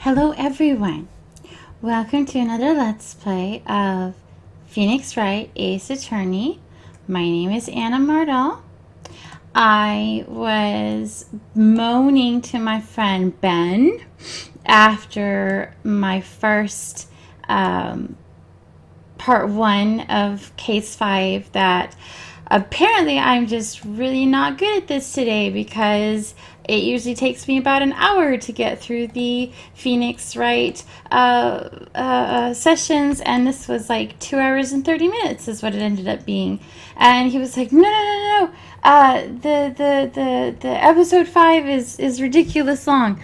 Hello everyone! Welcome to another Let's Play of Phoenix Wright, Ace Attorney. My name is Anna Mardell. I was moaning to my friend Ben after my first part 1 of Case 5 that apparently I'm just really not good at this today because it usually takes me about an hour to get through the Phoenix Wright sessions, and this was like 2 hours and 30 minutes is what it ended up being. And he was like, no. The episode 5 is ridiculous long.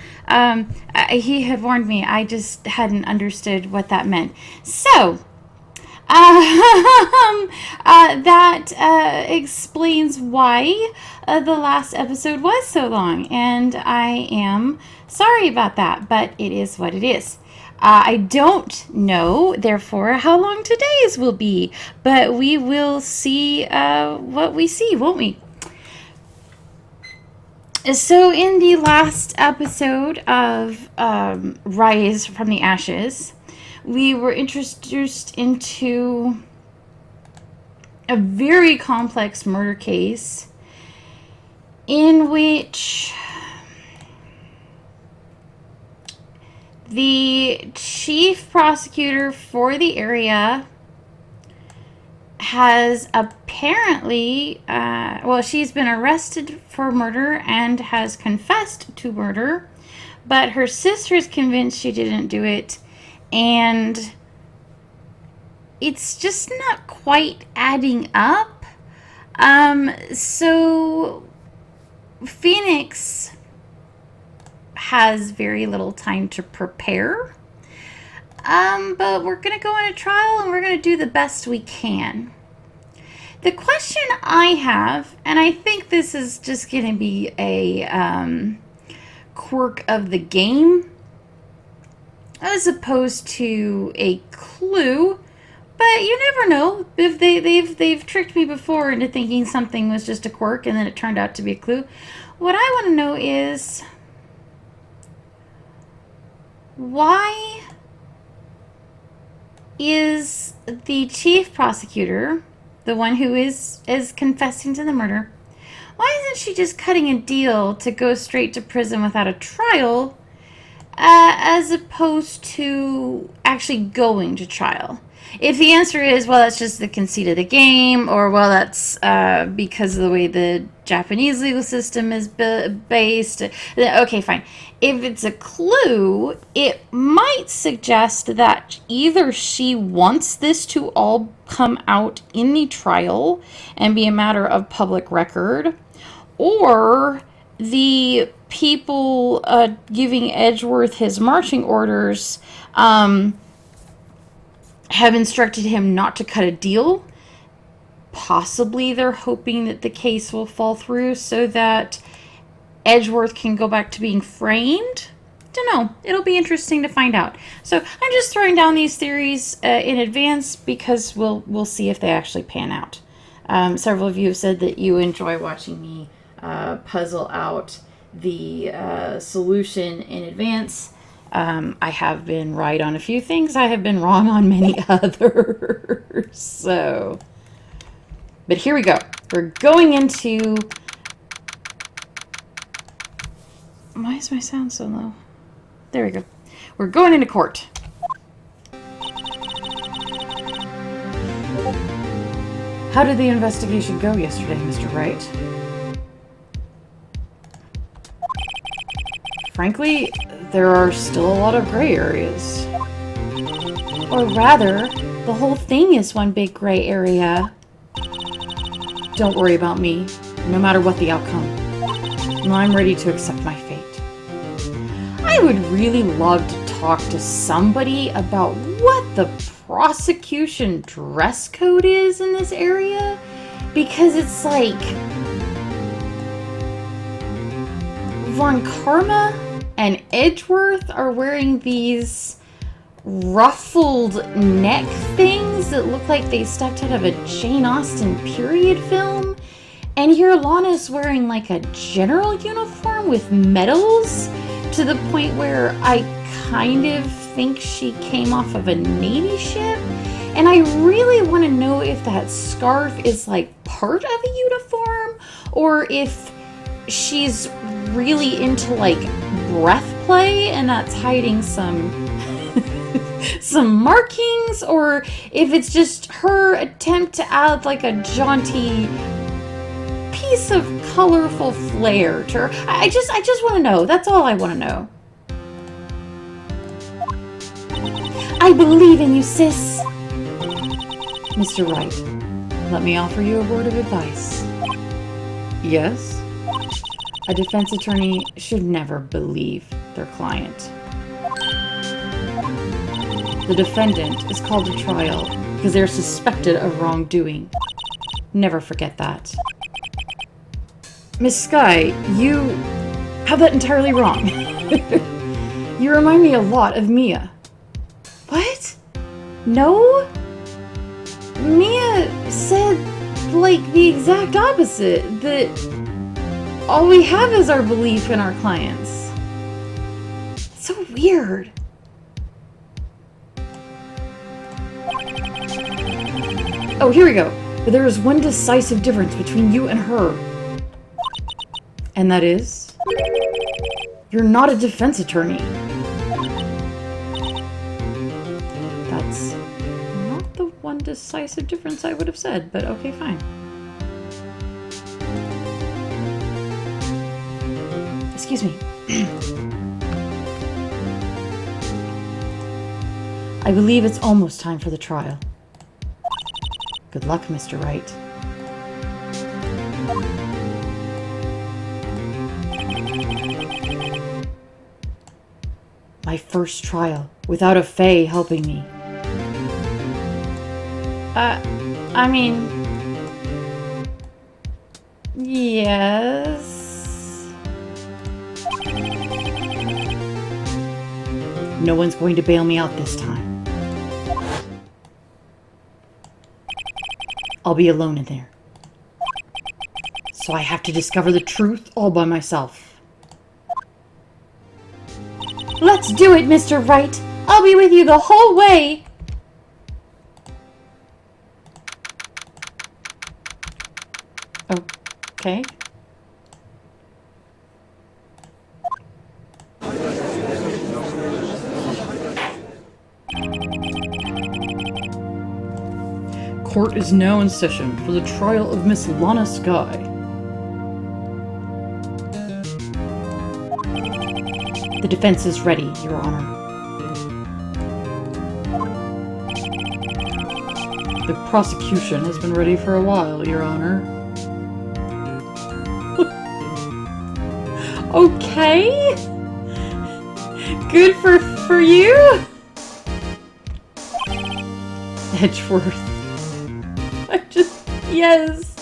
He had warned me. I just hadn't understood what that meant. So that explains why the last episode was so long, and I am sorry about that, but it is what it is. I don't know, therefore, how long today's will be, but we will see what we see, won't we? So in the last episode of Rise from the Ashes, we were introduced into a very complex murder case in which the chief prosecutor for the area has apparently, she's been arrested for murder and has confessed to murder, but her sister is convinced she didn't do it. And it's just not quite adding up. So Phoenix has very little time to prepare. But we're going to go on a trial and we're going to do the best we can. The question I have, and I think this is just going to be a quirk of the game, as opposed to a clue, but you never know. If they've tricked me before into thinking something was just a quirk and then it turned out to be a clue. What I want to know is why is the chief prosecutor, the one who is confessing to the murder, why isn't she just cutting a deal to go straight to prison without a trial? As opposed to actually going to trial? If the answer is, well, that's just the conceit of the game, or, well, that's because of the way the Japanese legal system is based, then okay, fine. If it's a clue, it might suggest that either she wants this to all come out in the trial and be a matter of public record, or the people giving Edgeworth his marching orders have instructed him not to cut a deal. Possibly they're hoping that the case will fall through so that Edgeworth can go back to being framed. Don't know. It'll be interesting to find out. So I'm just throwing down these theories in advance because we'll see if they actually pan out. Several of you have said that you enjoy watching me puzzle out the solution in advance. I have been right on a few things. I have been wrong on many others. So, but here we go. We're going into... Why is my sound so low? There we go. We're going into court. How did the investigation go yesterday, Mr. Wright? Frankly, there are still a lot of gray areas. Or rather, the whole thing is one big gray area. Don't worry about me, no matter what the outcome. I'm ready to accept my fate. I would really love to talk to somebody about what the prosecution dress code is in this area, because it's like Von Karma and Edgeworth are wearing these ruffled neck things that look like they stepped out of a Jane Austen period film. And here Lana's wearing like a general uniform with medals to the point where I kind of think she came off of a Navy ship. And I really want to know if that scarf is like part of a uniform, or if she's really into like breath play and that's hiding some some markings, or if it's just her attempt to add like a jaunty piece of colorful flair to her. I just want to know. That's all I want to know. I believe in you, sis. Mr. Wright, let me offer you a word of advice. Yes? A defense attorney should never believe their client. The defendant is called to trial because they're suspected of wrongdoing. Never forget that. Miss Skye, you have that entirely wrong. You remind me a lot of Mia. What? No? Mia said, like, the exact opposite. That all we have is our belief in our clients. It's so weird. Oh, here we go. But there is one decisive difference between you and her. And that is, you're not a defense attorney. That's not the one decisive difference I would have said, but okay, fine. Excuse me. I believe it's almost time for the trial. Good luck, Mr. Wright. My first trial, without a Fae helping me. I mean... Yes... No one's going to bail me out this time. I'll be alone in there. So I have to discover the truth all by myself. Let's do it, Mr. Wright! I'll be with you the whole way! Okay. Court is now in session for the trial of Miss Lana Skye. The defense is ready, Your Honor. The prosecution has been ready for a while, Your Honor. Okay. Good for you? Edgeworth. Yes.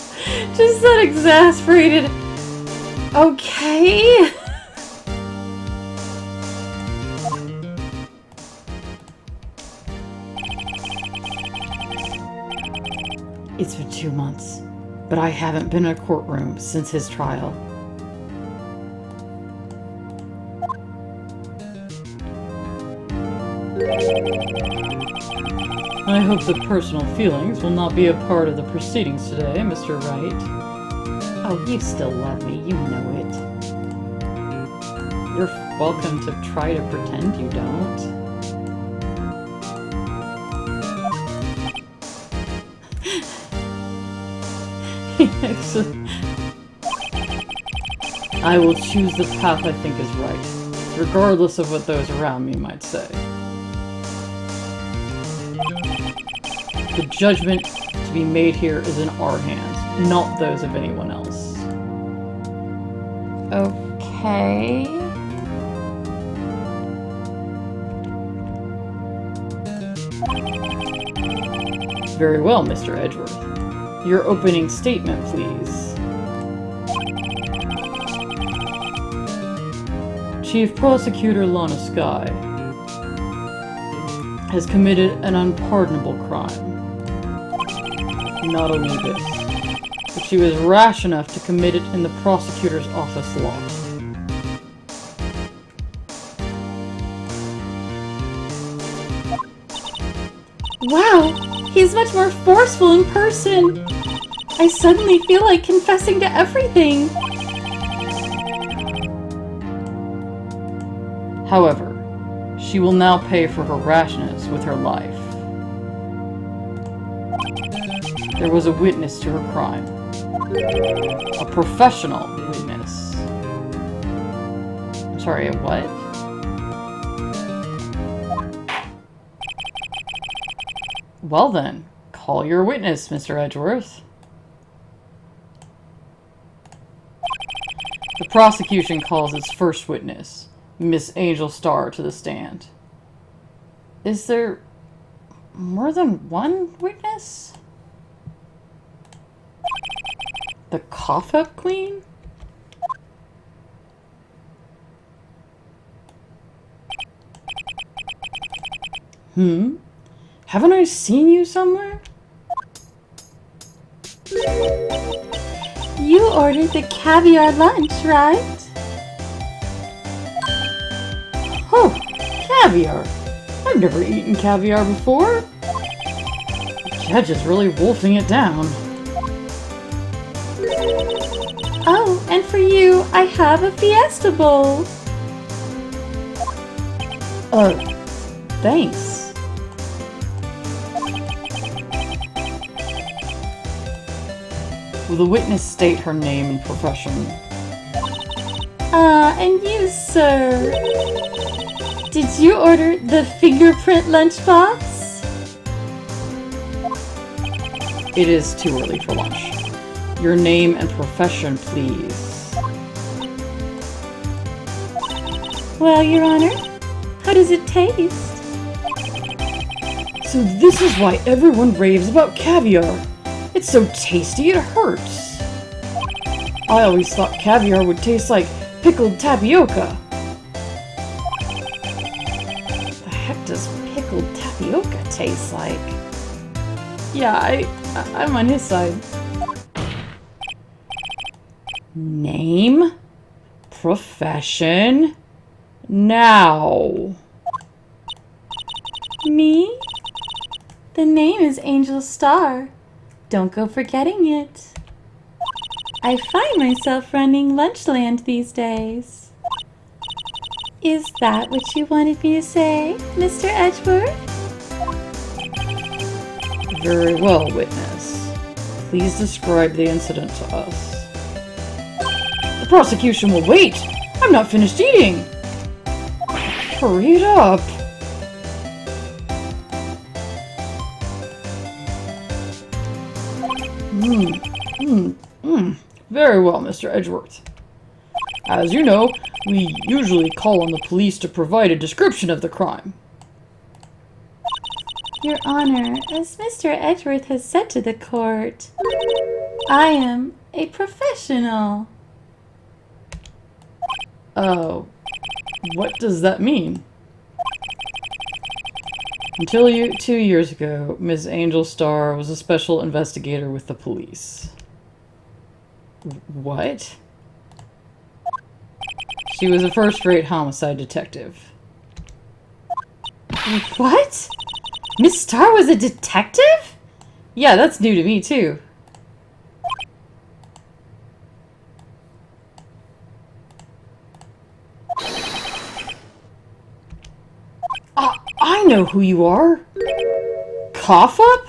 Just that exasperated. Okay. It's been 2 months, but I haven't been in a courtroom since his trial. I hope that personal feelings will not be a part of the proceedings today, Mr. Wright. Oh, you still love me, you know it. You're welcome to try to pretend you don't. I will choose the path I think is right, regardless of what those around me might say. The judgment to be made here is in our hands, not those of anyone else. Okay. Very well, Mr. Edgeworth. Your opening statement, please. Chief Prosecutor Lana Skye has committed an unpardonable crime. Not only this, but she was rash enough to commit it in the prosecutor's office lot. Wow, he's much more forceful in person. I suddenly feel like confessing to everything. However, she will now pay for her rashness with her life. There was a witness to her crime. A professional witness. I'm sorry, a what? Well then, call your witness, Mr. Edgeworth. The prosecution calls its first witness, Miss Angel Starr, to the stand. Is there more than one witness? The cough-up queen? Haven't I seen you somewhere? You ordered the caviar lunch, right? Oh, caviar! I've never eaten caviar before. The judge is really wolfing it down. Oh, and for you, I have a Fiesta Bowl. Thanks. Will the witness state her name and profession? And you, sir? Did you order the fingerprint lunchbox? It is too early for lunch. Your name and profession, please. Well, Your Honor, how does it taste? So this is why everyone raves about caviar. It's so tasty it hurts. I always thought caviar would taste like pickled tapioca. The heck does pickled tapioca taste like? Yeah, I'm on his side. Name, profession, now. Me? The name is Angel Starr. Don't go forgetting it. I find myself running Lunchland these days. Is that what you wanted me to say, Mr. Edgeworth? Very well, witness. Please describe the incident to us. The prosecution will wait! I'm not finished eating! Hurry it up! Very well, Mr. Edgeworth. As you know, we usually call on the police to provide a description of the crime. Your Honor, as Mr. Edgeworth has said to the court, I am a professional. Oh, what does that mean? Until 2 years ago, Ms. Angel Starr was a special investigator with the police. What? She was a first-rate homicide detective. What? Miss Starr was a detective? Yeah, that's new to me, too. I know who you are. Cough Up?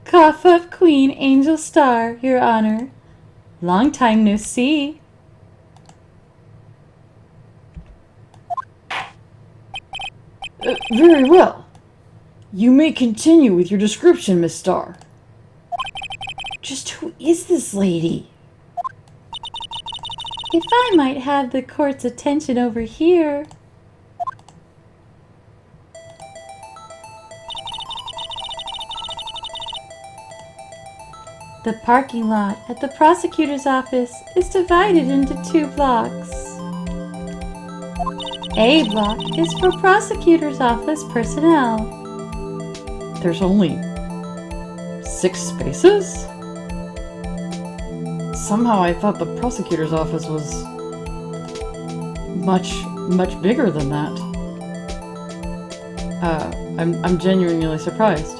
Cough Up Queen Angel Starr, Your Honor. Long time no see. Very well. You may continue with your description, Miss Starr. Just who is this lady? If I might have the court's attention over here. The parking lot at the prosecutor's office is divided into 2 blocks. A block is for prosecutor's office personnel. There's only 6 spaces? Somehow I thought the prosecutor's office was much bigger than that. I'm genuinely surprised.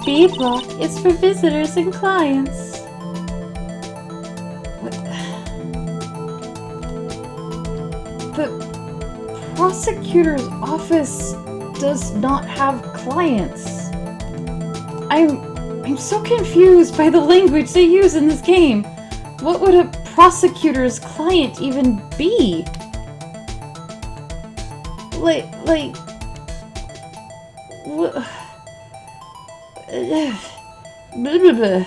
B block is for visitors and clients. What? The prosecutor's office does not have clients. I'm so confused by the language they use in this game. What would a prosecutor's client even be? What? Blah, blah, blah.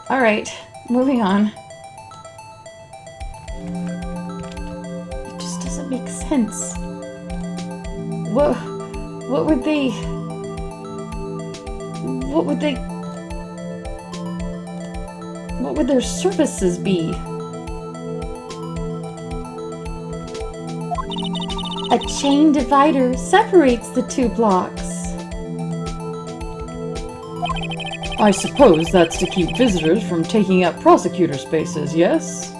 All right, moving on. It just doesn't make sense. What would they? What would their services be? A chain divider separates the two blocks. I suppose that's to keep visitors from taking up prosecutor spaces, yes?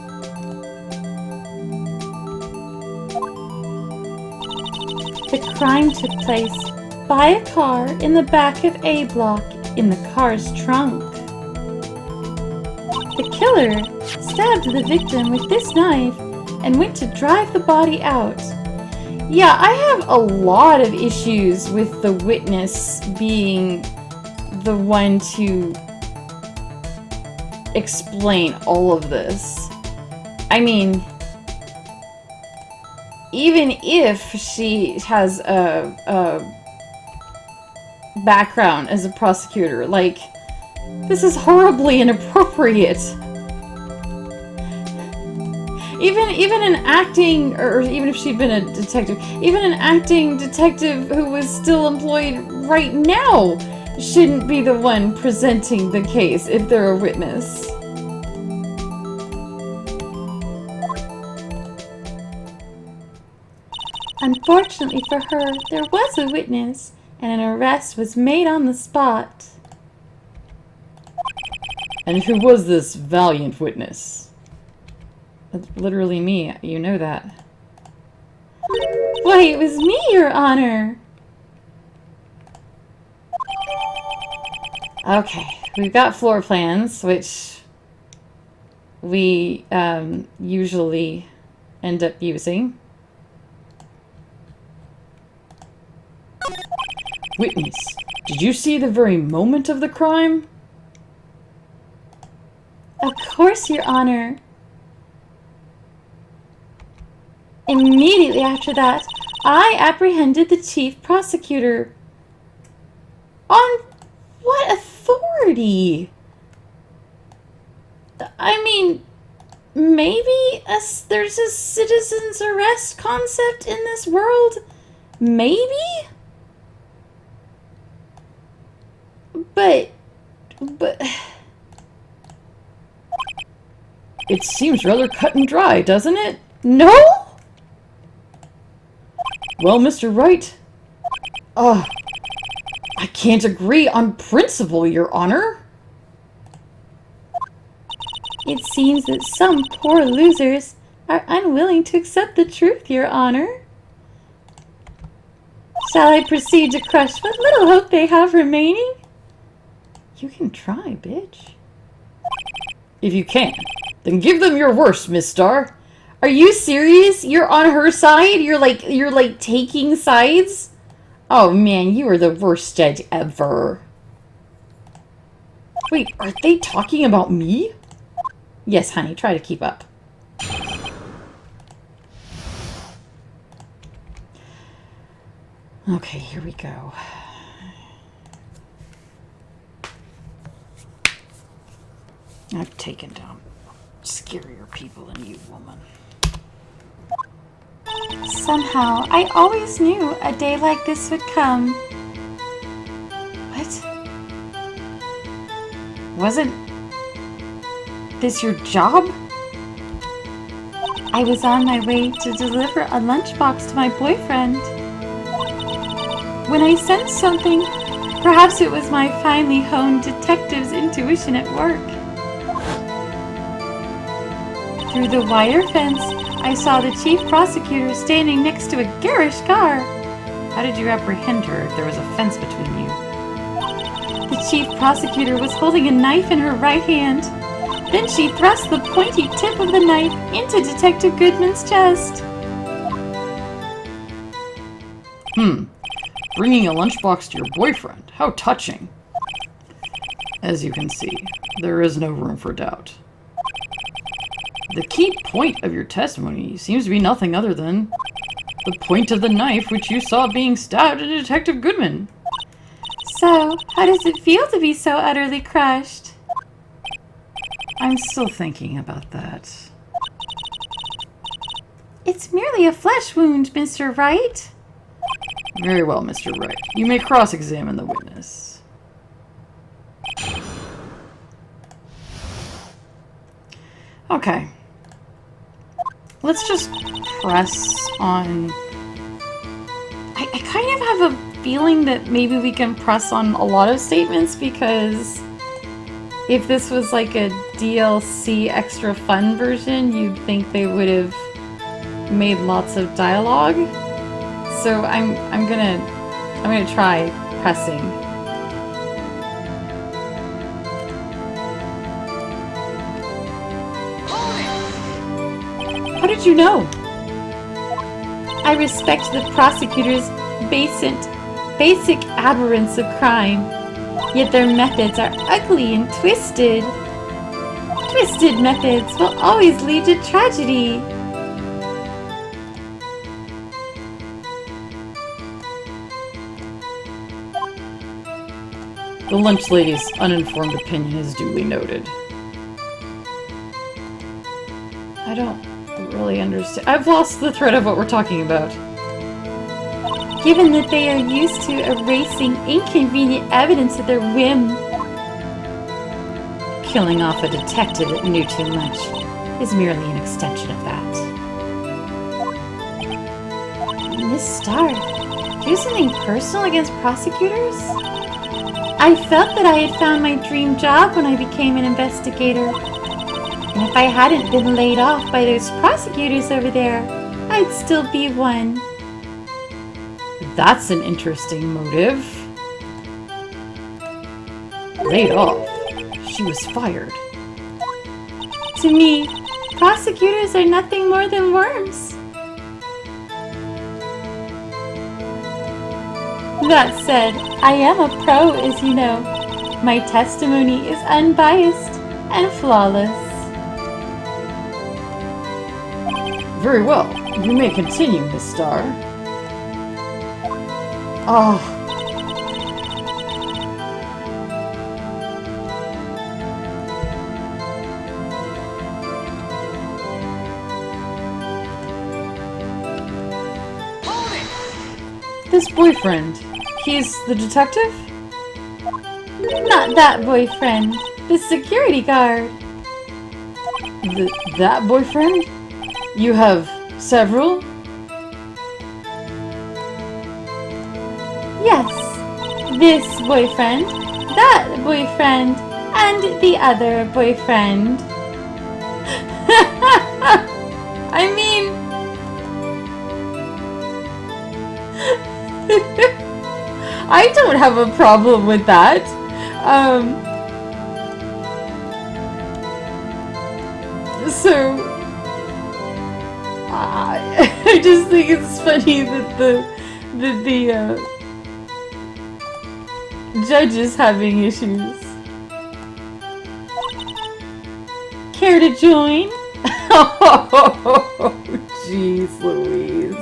The crime took place by a car in the back of A block in the car's trunk. The killer stabbed the victim with this knife and went to drive the body out. Yeah, I have a lot of issues with the witness being the one to explain all of this. I mean, even if she has a background as a prosecutor, like, this is horribly inappropriate. Even an acting, or even if she'd been a detective, even an acting detective who was still employed right now shouldn't be the one presenting the case if they're a witness. Unfortunately for her, there was a witness, and an arrest was made on the spot. And who was this valiant witness? That's literally me, you know that. Why, it was me, Your Honor! Okay, we've got floor plans, which we usually end up using. Witness, did you see the very moment of the crime? Of course, Your Honor. Immediately after that, I apprehended the chief prosecutor. On what authority? I mean, maybe there's a citizen's arrest concept in this world? Maybe? But... It seems rather cut and dry, doesn't it? No? Well, Mr. Wright, I can't agree on principle, Your Honor. It seems that some poor losers are unwilling to accept the truth, Your Honor. Shall I proceed to crush what little hope they have remaining? You can try, bitch. If you can, then give them your worst, Miss Starr. Are you serious? You're on her side? You're like taking sides? Oh man, you are the worst judge ever. Wait, are they talking about me? Yes, honey, try to keep up. Okay, here we go. I've taken down scarier people than you, woman. Somehow, I always knew a day like this would come. What? Wasn't this your job? I was on my way to deliver a lunchbox to my boyfriend. When I sensed something, perhaps it was my finely honed detective's intuition at work. Through the wire fence, I saw the chief prosecutor standing next to a garish car. How did you apprehend her if there was a fence between you? The chief prosecutor was holding a knife in her right hand. Then she thrust the pointy tip of the knife into Detective Goodman's chest. Bringing a lunchbox to your boyfriend. How touching. As you can see, there is no room for doubt. The key point of your testimony seems to be nothing other than the point of the knife which you saw being stabbed at Detective Goodman. So, how does it feel to be so utterly crushed? I'm still thinking about that. It's merely a flesh wound, Mr. Wright. Very well, Mr. Wright. You may cross-examine the witness. Okay. Let's just press on... I kind of have a feeling that maybe we can press on a lot of statements, because if this was like a DLC extra fun version, you'd think they would have made lots of dialogue. So I'm gonna try pressing. How did you know? I respect the prosecutor's basic abhorrence of crime, yet their methods are ugly and twisted. Twisted methods will always lead to tragedy. The lunch lady's uninformed opinion is duly noted. I don't really understand. I've lost the thread of what we're talking about. Given that they are used to erasing inconvenient evidence at their whim. Killing off a detective that knew too much is merely an extension of that. Miss Starr, do something personal against prosecutors? I felt that I had found my dream job when I became an investigator. And if I hadn't been laid off by those prosecutors over there, I'd still be one. That's an interesting motive. Laid off? She was fired. To me, prosecutors are nothing more than worms. That said, I am a pro, as you know. My testimony is unbiased and flawless. Very well. You may continue, Miss Starr. Ah. This boyfriend, he's the detective? Not that boyfriend, the security guard. That boyfriend? You have several? Yes, this boyfriend, that boyfriend, and the other boyfriend. I mean... I don't have a problem with that. So... I just think it's funny that the judge is having issues. Care to join? Oh, jeez Louise.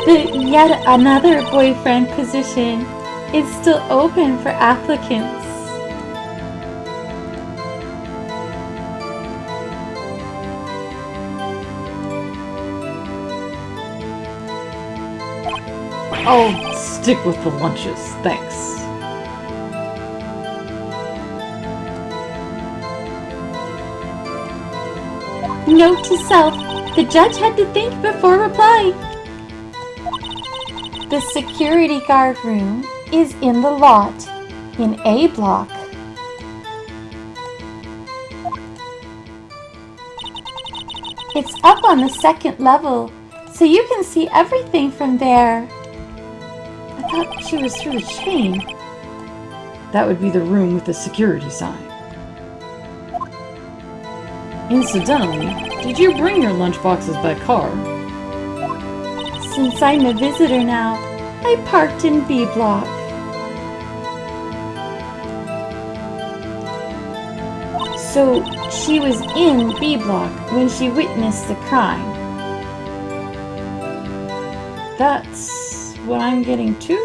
The yet another boyfriend position is still open for applicants. I'll stick with the lunches, thanks. Note to self, the judge had to think before replying. The security guard room is in the lot, in A block. It's up on the second level, so you can see everything from there. I thought she was through the chain. That would be the room with the security sign. Incidentally, did you bring your lunchboxes by car? Since I'm a visitor now, I parked in B block. So she was in B block when she witnessed the crime. That's what I'm getting to?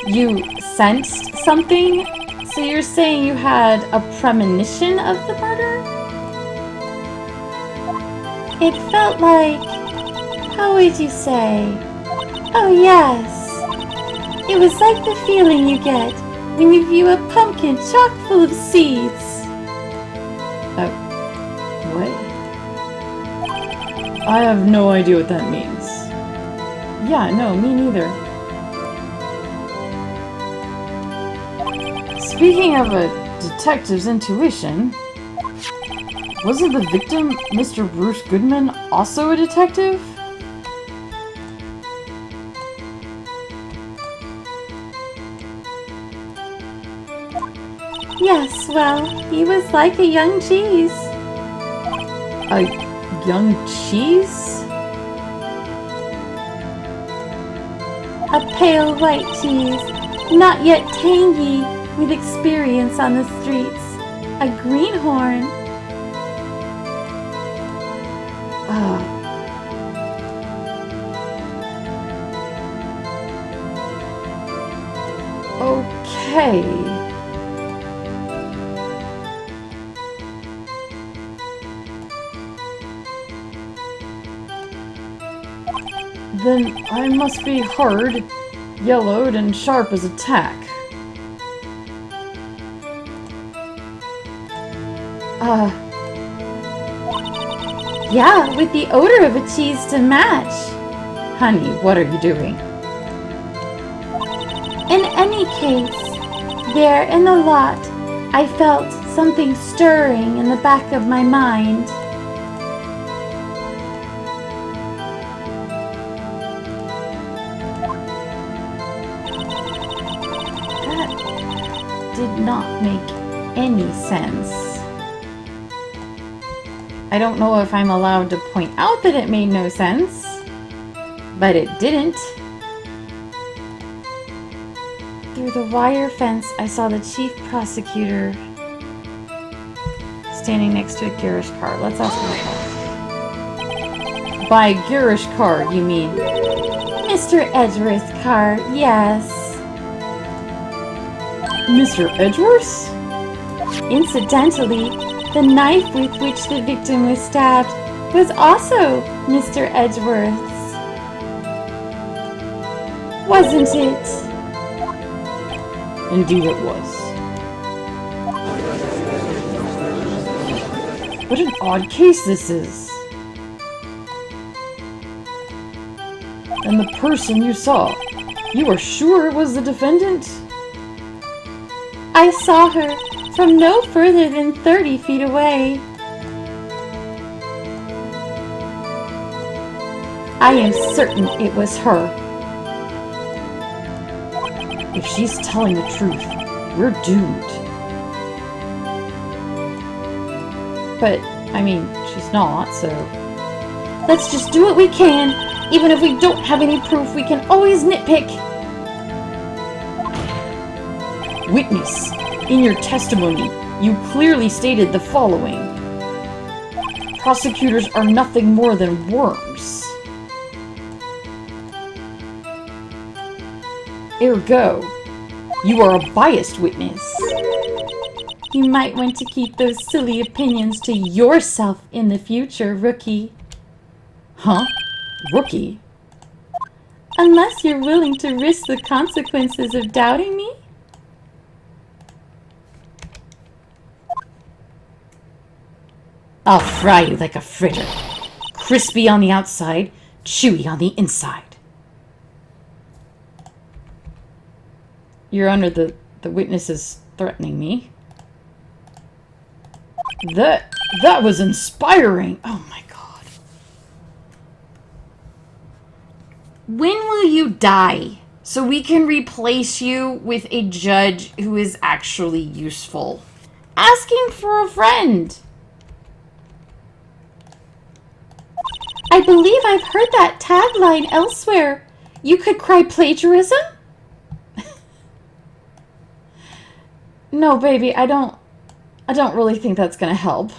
You sensed something? So you're saying you had a premonition of the murder? It felt like... how would you say? Oh yes. It was like the feeling you get when you view a pumpkin chock full of seeds. What? I have no idea what that means. Yeah, no, me neither. Speaking of a detective's intuition, wasn't the victim, Mr. Bruce Goodman, also a detective? Yes, well, he was like a young cheese. A young cheese? A pale white cheese, not yet tangy, with experience on the streets. A greenhorn. Okay. Then I must be hard, yellowed, and sharp as a tack. Yeah, with the odor of a cheese to match. Honey, what are you doing? In any case, there in the lot, I felt something stirring in the back of my mind. That did not make any sense. I don't know if I'm allowed to point out that it made no sense, but it didn't. Through the wire fence, I saw the chief prosecutor standing next to a garish car. Let's ask him about. By garish car, you mean? Mr. Edgeworth's car, yes. Mr. Edgeworth? Incidentally, the knife with which the victim was stabbed was also Mr. Edgeworth's. Wasn't it? Indeed it was. What an odd case this is. And the person you saw, you are sure it was the defendant? I saw her from no further than 30 feet away. I am certain it was her. If she's telling the truth, we're doomed. But, I mean, she's not, so... Let's just do what we can. Even if we don't have any proof, we can always nitpick. Witness, in your testimony, you clearly stated the following. Prosecutors are nothing more than worms. Ergo, you are a biased witness. You might want to keep those silly opinions to yourself in the future, rookie. Huh? Rookie? Unless you're willing to risk the consequences of doubting me? I'll fry you like a fritter. Crispy on the outside, chewy on the inside. Your Honor, the witness is threatening me. That was inspiring. Oh my god. When will you die so we can replace you with a judge who is actually useful? Asking for a friend. I believe I've heard that tagline elsewhere. You could cry plagiarism? No, baby, I don't really think that's gonna help.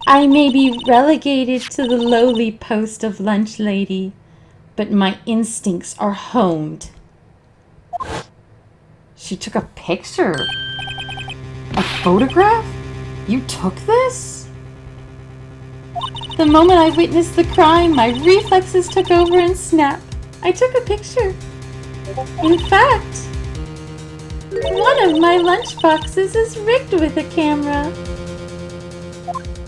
I may be relegated to the lowly post of lunch lady, but my instincts are honed. She took a picture. A photograph? You took this? The moment I witnessed the crime, my reflexes took over and snapped. I took a picture. In fact, one of my lunch boxes is rigged with a camera.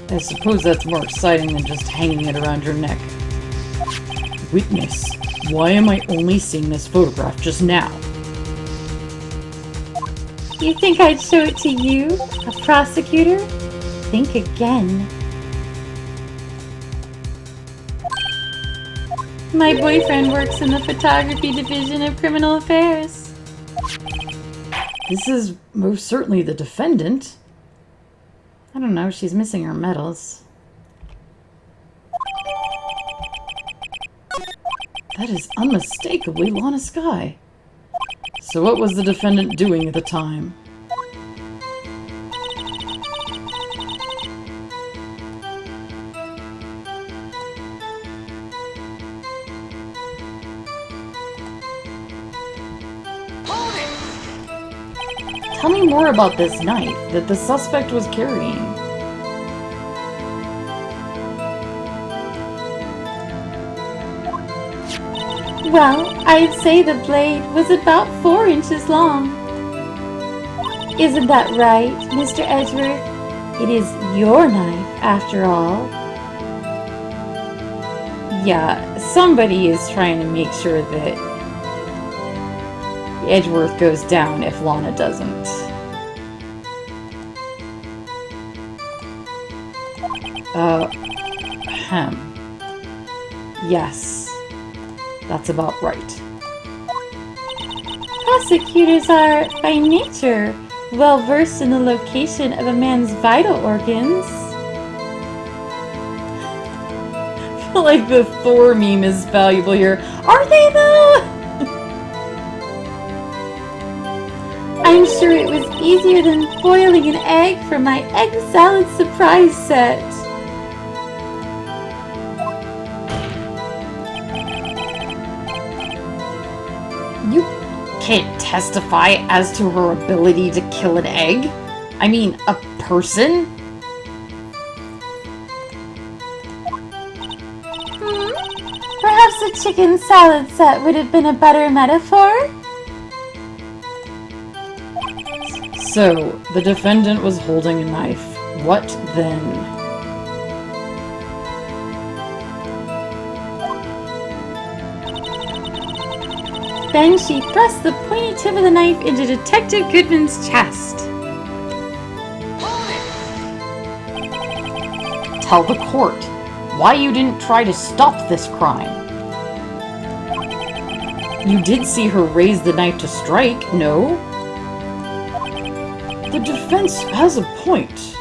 I suppose that's more exciting than just hanging it around your neck. Witness, why am I only seeing this photograph just now? You think I'd show it to you, a prosecutor? Think again. My boyfriend works in the photography division of criminal affairs. This is most certainly the defendant. I don't know, she's missing her medals. That is unmistakably Lana Skye. So what was the defendant doing at the time? Tell me more about this knife that the suspect was carrying. Well, I'd say the blade was about 4 inches long. Isn't that right, Mr. Edgeworth? It is your knife, after all. Yeah, somebody is trying to make sure that Edgeworth goes down if Lana doesn't. Yes, that's about right. Prosecutors are, by nature, well versed in the location of a man's vital organs. I feel like the Thor meme is valuable here. Are they though? I'm sure it was easier than boiling an egg for my egg salad surprise set. You can't testify as to her ability to kill an egg. I mean, a person? Perhaps a chicken salad set would have been a better metaphor? So, the defendant was holding a knife. What then? Then she thrust the pointy tip of the knife into Detective Goodman's chest. Tell the court why you didn't try to stop this crime. You did see her raise the knife to strike, no? The defense has a point.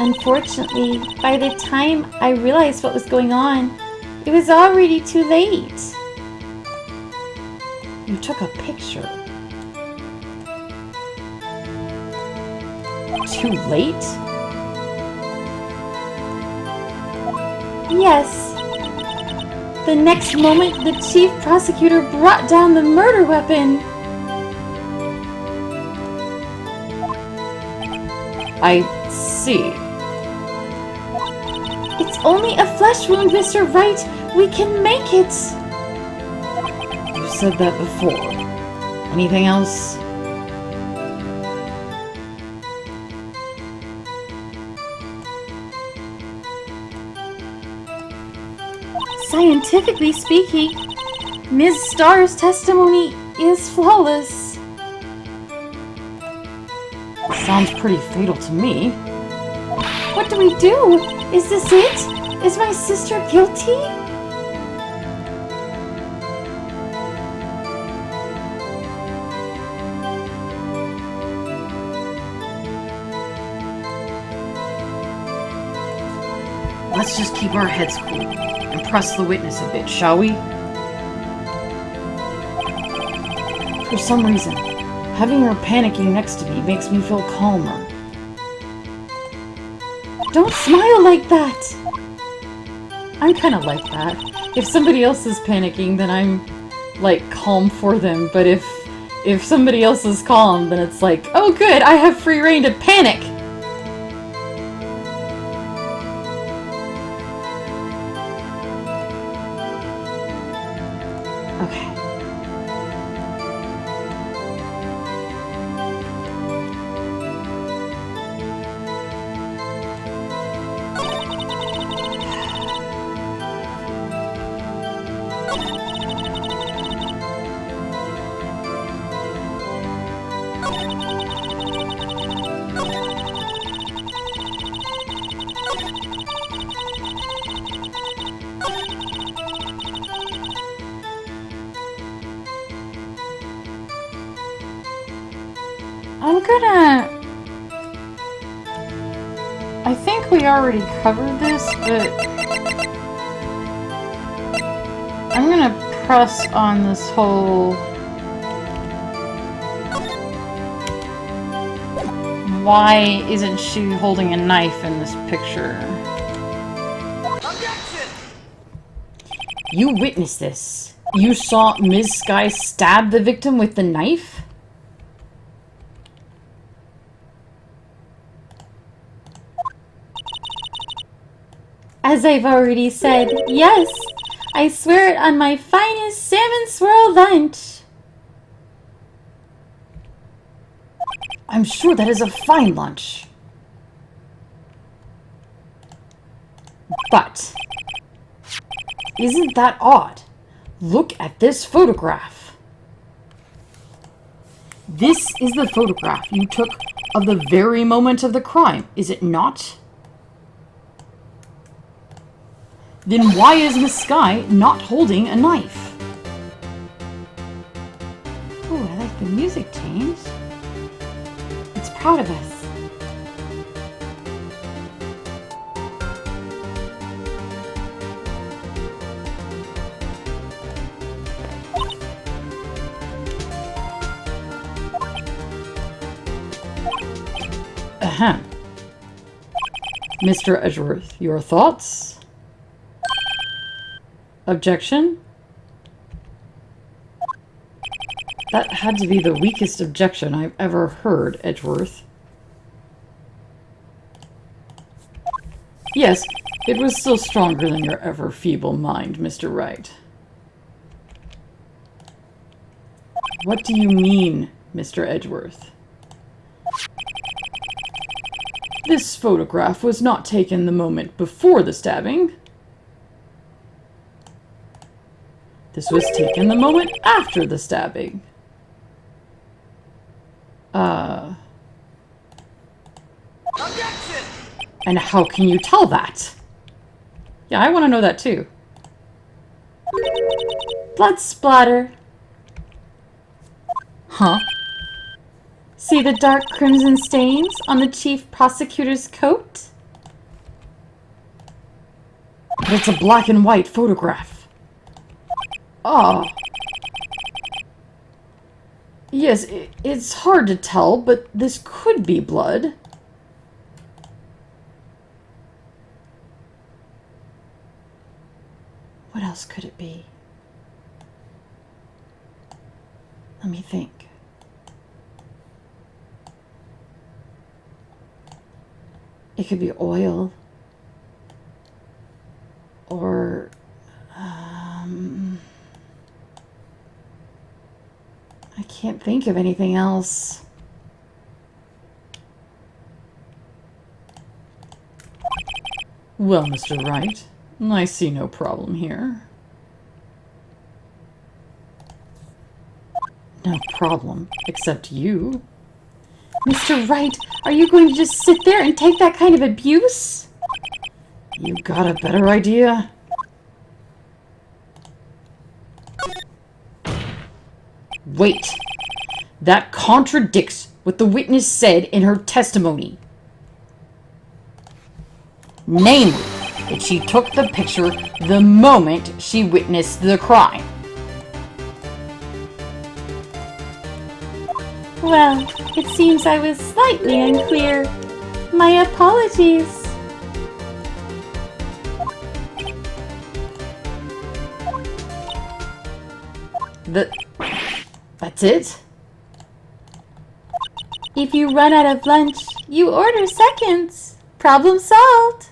Unfortunately, by the time I realized what was going on, it was already too late. You took a picture. Too late? Yes. The next moment, the chief prosecutor brought down the murder weapon. I see. It's only a flesh wound, Mr. Wright. We can make it. You said that before. Anything else? scientifically speaking, Ms. Starr's testimony is flawless. Sounds pretty fatal to me. What do we do? Is this it? Is my sister guilty? Let's just keep our heads cool and press the witness a bit, shall we? For some reason, having her panicking next to me makes me feel calmer. Don't smile like that! I'm kind of like that. If somebody else is panicking, then I'm, like, calm for them. But if somebody else is calm, then it's like, oh good, I have free reign to panic! Okay. I think we already covered this, but I'm gonna press on this whole why isn't she holding a knife in this picture? Objection! You witnessed this. You saw Ms. Sky stab the victim with the knife? As I've already said, yes, I swear it on my finest salmon swirl lunch. I'm sure that is a fine lunch. But, isn't that odd? Look at this photograph. This is the photograph you took of the very moment of the crime, is it not? Then why is Miss Sky not holding a knife? Oh, I like the music change. It's proud of us. Ahem. Mr. Edgeworth, your thoughts? Objection? That had to be the weakest objection I've ever heard, Edgeworth. Yes, it was still stronger than your ever feeble mind, Mr. Wright. What do you mean, Mr. Edgeworth? This photograph was not taken the moment before the stabbing. This was taken the moment after the stabbing. Objection! And how can you tell that? Yeah, I want to know that too. Blood splatter. Huh? See the dark crimson stains on the chief prosecutor's coat? But it's a black and white photograph. Ah. Yes, it's hard to tell, but this could be blood. What else could it be? Let me think. It could be oil. Or, I can't think of anything else. Well, Mr. Wright, I see no problem here. No problem, except you. Mr. Wright, are you going to just sit there and take that kind of abuse? You got a better idea? Wait! That contradicts what the witness said in her testimony. Namely, that she took the picture the moment she witnessed the crime. Well, it seems I was slightly unclear. My apologies. That's it? If you run out of lunch, you order seconds. Problem solved.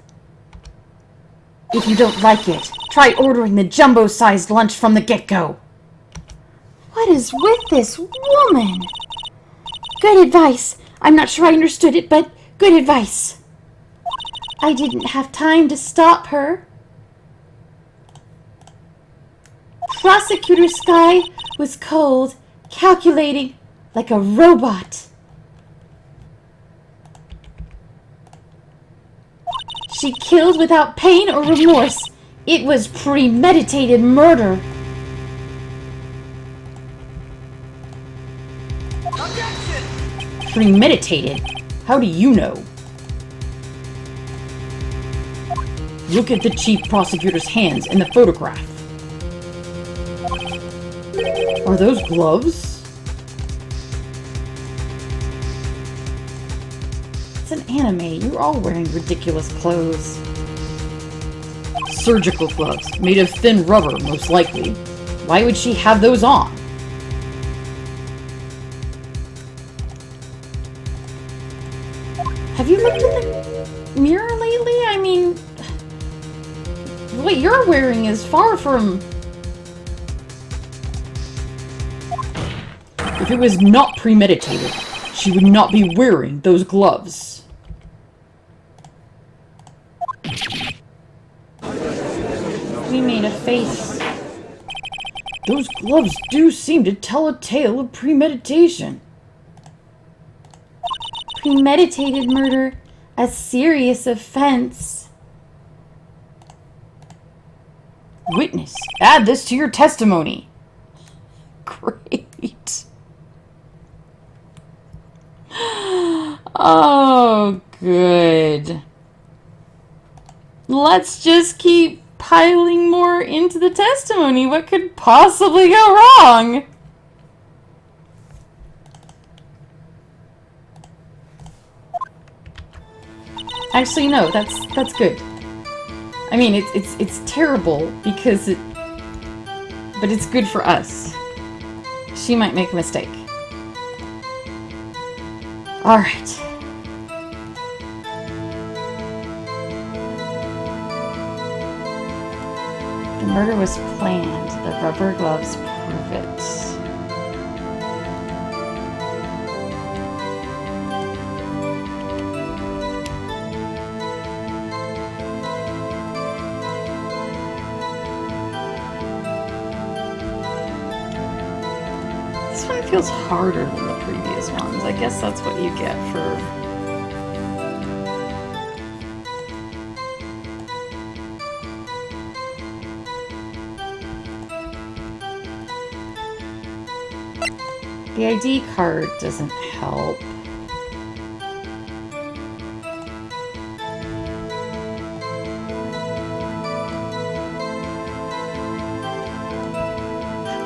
If you don't like it, try ordering the jumbo-sized lunch from the get-go. What is with this woman? Good advice. I'm not sure I understood it, but good advice. I didn't have time to stop her. Prosecutor Sky was cold, calculating, like a robot. She killed without pain or remorse. It was premeditated murder. Objection! Premeditated? How do you know? Look at the chief prosecutor's hands in the photograph. Are those gloves? It's an anime. You're all wearing ridiculous clothes. Surgical gloves, made of thin rubber, most likely. Why would she have those on? Have you looked in the mirror lately? I mean, what you're wearing is far from... If it was not premeditated, she would not be wearing those gloves. We made a face. Those gloves do seem to tell a tale of premeditation. Premeditated murder, a serious offense. Witness, add this to your testimony. Great. Oh, good. Let's just keep piling more into the testimony. What could possibly go wrong? Actually, no, that's good. I mean, it's terrible because it, but it's good for us. She might make a mistake. All right. The murder was planned. The rubber gloves prove it. This one feels harder than the previous ones. I guess that's what you get for... The ID card doesn't help.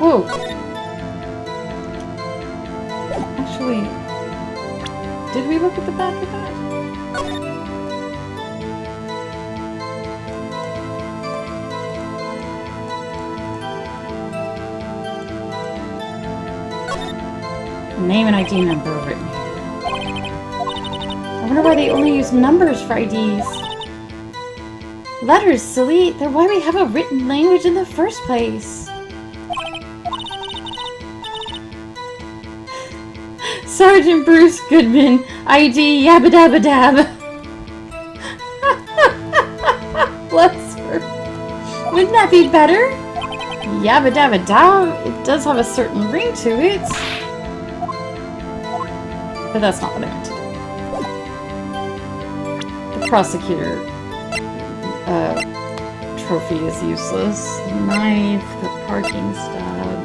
Whoa! Actually, did we look at the back of that? Name and ID number written here. I wonder why they only use numbers for IDs. Letters, silly. They're why we have a written language in the first place. Sergeant Bruce Goodman, ID Yabba Dabba Dab. Bless her. Wouldn't that be better? Yabba dabba dow. It does have a certain ring to it. But that's not what I meant to do. The prosecutor trophy is useless. Knife, the parking stub.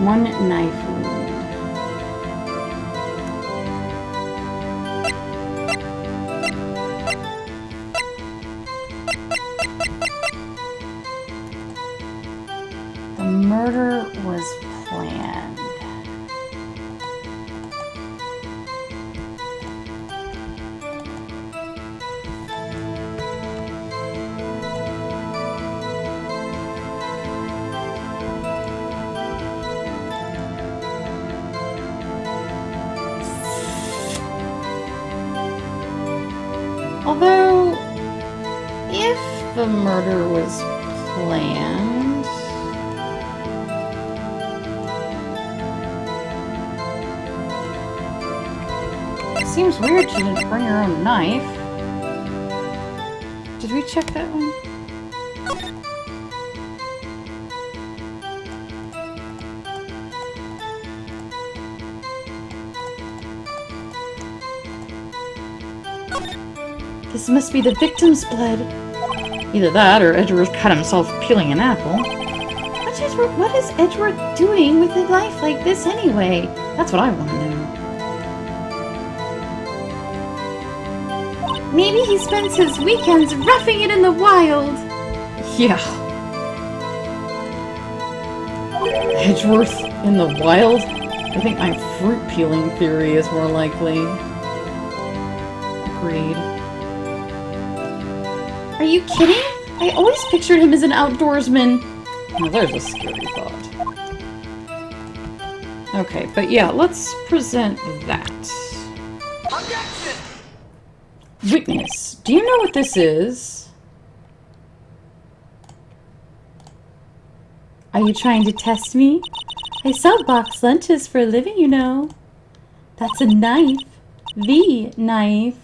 One knife wound. The murder was planned. Although, if the murder was planned, it seems weird she didn't bring her own knife. Did we check that one? This must be the victim's blood. Either that, or Edgeworth cut himself peeling an apple. What is Edgeworth doing with a life like this anyway? That's what I want to know. Maybe he spends his weekends roughing it in the wild. Yeah. Edgeworth in the wild? I think my fruit peeling theory is more likely. Agreed. Are you kidding? I always pictured him as an outdoorsman. Well, there's a scary thought. Okay, but yeah, let's present that. Objection! Witness, do you know what this is? Are you trying to test me? I sell boxed lunches for a living, you know. That's a knife. The knife.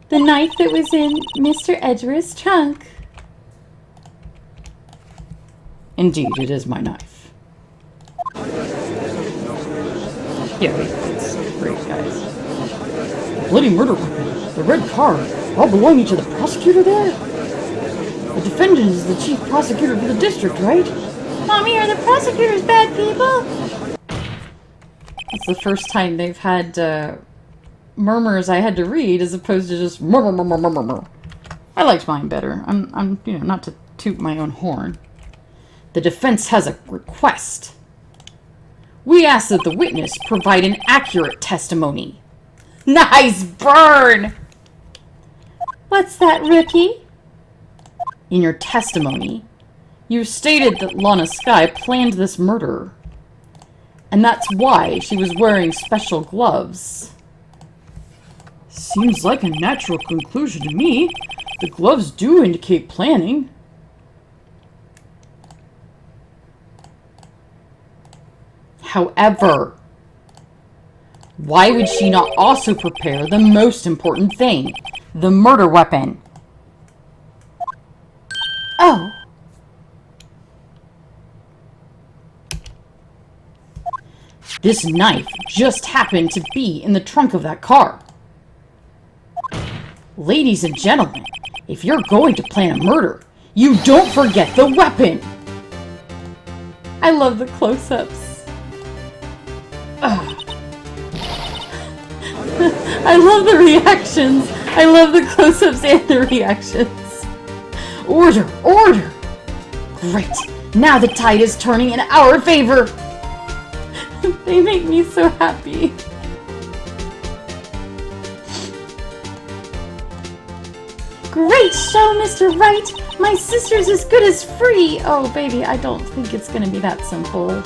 The knife that was in Mr. Edgeworth's trunk. Indeed, it is my knife. Yeah, it's great, guys. Bloody murder weapon. The red car. All belonging to the prosecutor there? The defendant is the chief prosecutor for the district, right? Mommy, are the prosecutors bad people? It's the first time they've had murmurs I had to read as opposed to just murmur, murmur, murmur, murmur. I liked mine better. I'm, you know, not to toot my own horn. The defense has a request. We ask that the witness provide an accurate testimony. Nice burn! What's that, rookie? In your testimony, you stated that Lana Skye planned this murder. And that's why she was wearing special gloves. Seems like a natural conclusion to me. The gloves do indicate planning. However, why would she not also prepare the most important thing, the murder weapon? Oh. This knife just happened to be in the trunk of that car. Ladies and gentlemen, if you're going to plan a murder, you don't forget the weapon! I love the close-ups. I love the reactions. I love the close-ups and the reactions. Order! Order! Great! Now the tide is turning in our favor! They make me so happy. Great show, Mr. Wright! My sister's as good as free! Oh, baby, I don't think it's gonna be that simple.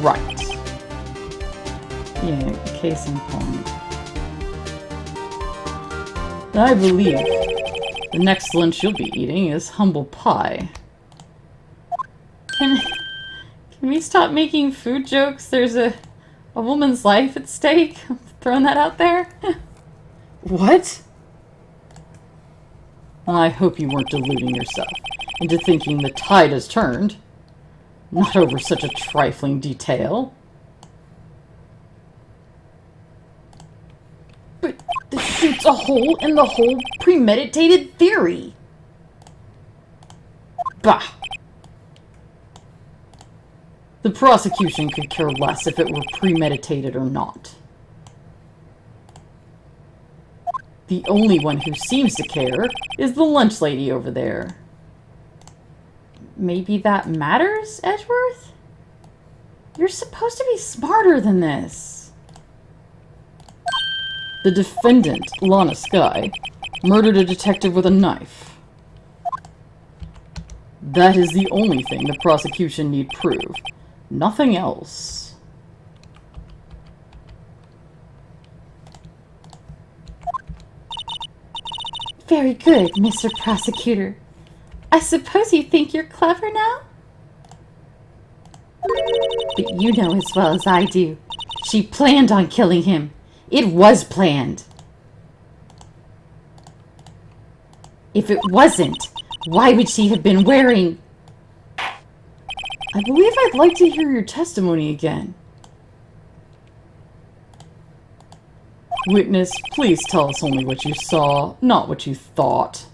Right. Yeah, case in point. I believe the next lunch you'll be eating is humble pie. Can we stop making food jokes? There's a woman's life at stake. Throwing that out there. What? I hope you weren't deluding yourself into thinking the tide has turned. Not over such a trifling detail. But this shoots a hole in the whole premeditated theory. Bah! The prosecution could care less if it were premeditated or not. The only one who seems to care is the lunch lady over there. Maybe that matters, Edgeworth? You're supposed to be smarter than this. The defendant, Lana Skye, murdered a detective with a knife. That is the only thing the prosecution need prove. Nothing else. Very good, Mr. Prosecutor. I suppose you think you're clever now? But you know as well as I do, she planned on killing him. It was planned. If it wasn't, why would she have been wearing... I believe I'd like to hear your testimony again. Witness, please tell us only what you saw, not what you thought.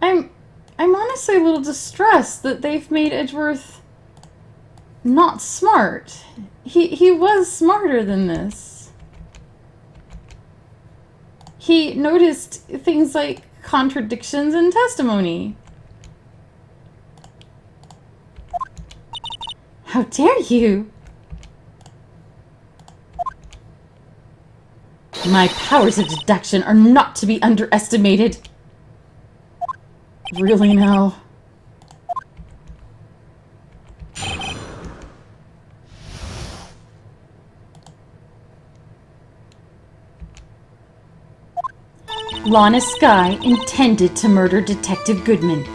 I'm honestly a little distressed that they've made Edgeworth not smart. He was smarter than this. He noticed things like contradictions in testimony. How dare you? My powers of deduction are not to be underestimated. Really now? Lana Skye intended to murder Detective Goodman.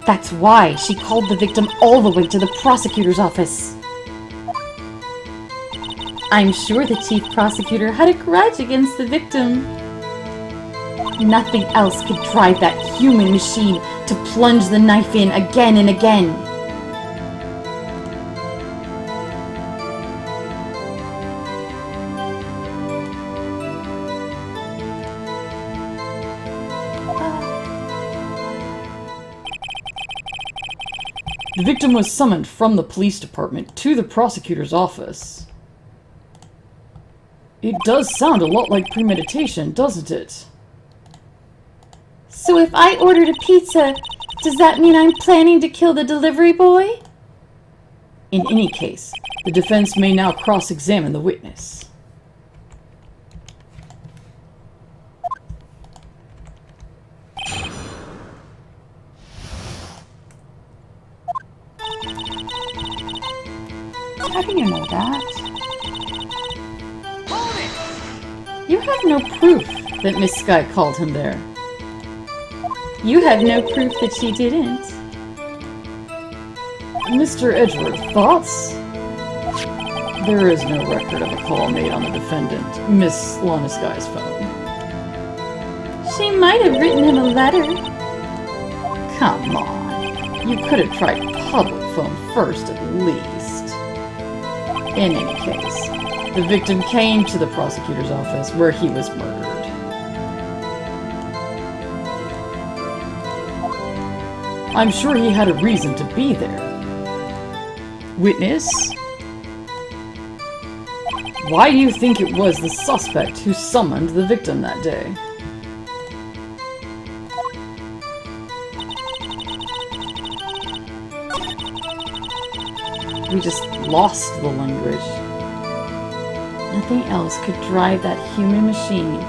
That's why she called the victim all the way to the prosecutor's office. I'm sure the chief prosecutor had a grudge against the victim. Nothing else could drive that human machine to plunge the knife in again and again. The victim was summoned from the police department to the prosecutor's office. It does sound a lot like premeditation, doesn't it? So if I ordered a pizza, does that mean I'm planning to kill the delivery boy? In any case, the defense may now cross-examine the witness. How do you know that? Hold it! You have no proof. That Miss Skye called him there. You have no proof that she didn't. Mr. Edgeworth, thoughts? There is no record of a call made on the defendant, Miss Lana Skye's phone. She might have written him a letter. Come on. You could have tried public phone first at least. In any case, the victim came to the prosecutor's office where he was murdered. I'm sure he had a reason to be there. Witness? Why do you think it was the suspect who summoned the victim that day? We just lost the language. Nothing else could drive that human machine.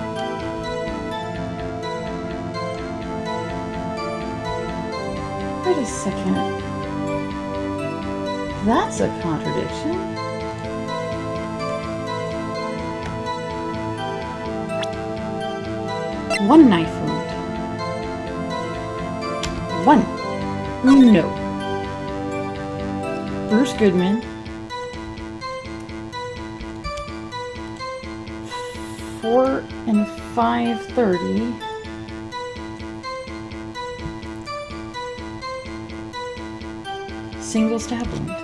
Wait a second. That's a contradiction. One knife wound. 1. No. Bruce Goodman. 4 and 530. Single stab wound.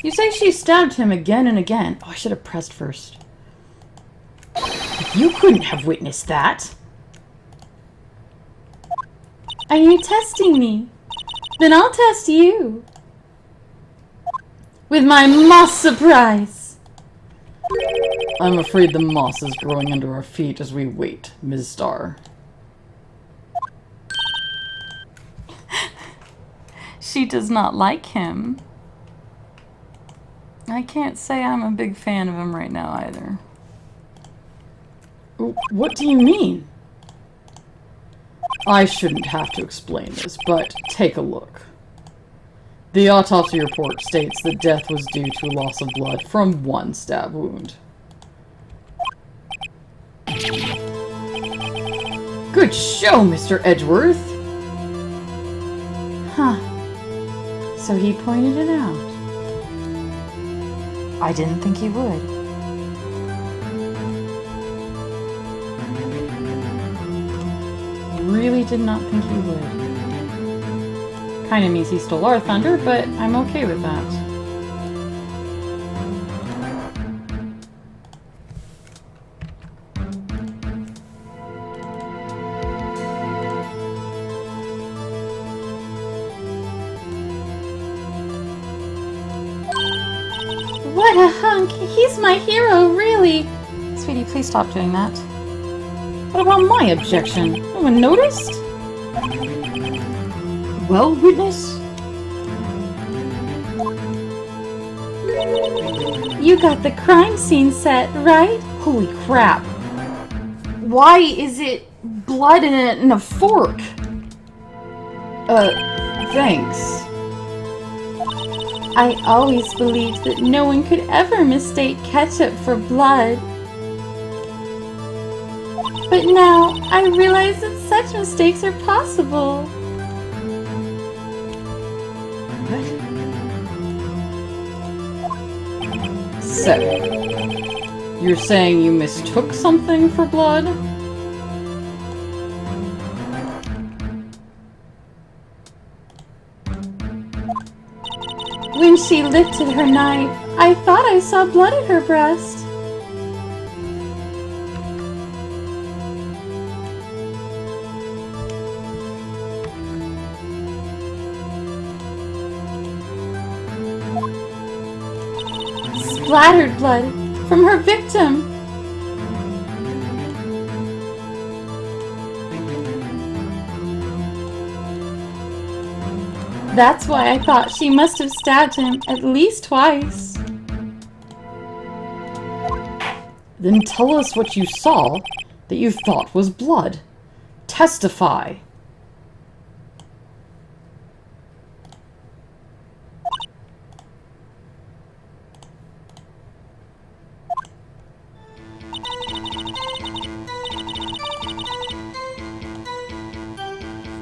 You say she stabbed him again and again. Oh, I should have pressed first. You couldn't have witnessed that. Are you testing me? Then I'll test you. With my moss surprise. I'm afraid the moss is growing under our feet as we wait, Ms. Starr. She does not like him. I can't say I'm a big fan of him right now either. What do you mean? I shouldn't have to explain this, but take a look. The autopsy report states that death was due to loss of blood from 1 stab wound. Good show, Mr. Edgeworth! Huh. So he pointed it out. I didn't think he would. Really did not think he would. Kinda means he stole our thunder, but I'm okay with that. What a hunk! He's my hero, really! Sweetie, please stop doing that. What about my objection? No one noticed? Well, witness? You got the crime scene set, right? Holy crap. Why is it blood in a fork? Thanks. I always believed that no one could ever mistake ketchup for blood. But now I realize that such mistakes are possible. So, you're saying you mistook something for blood? When she lifted her knife, I thought I saw blood at her breast. Splattered blood from her victim. That's why I thought she must have stabbed him at least twice. Then tell us what you saw that you thought was blood. Testify.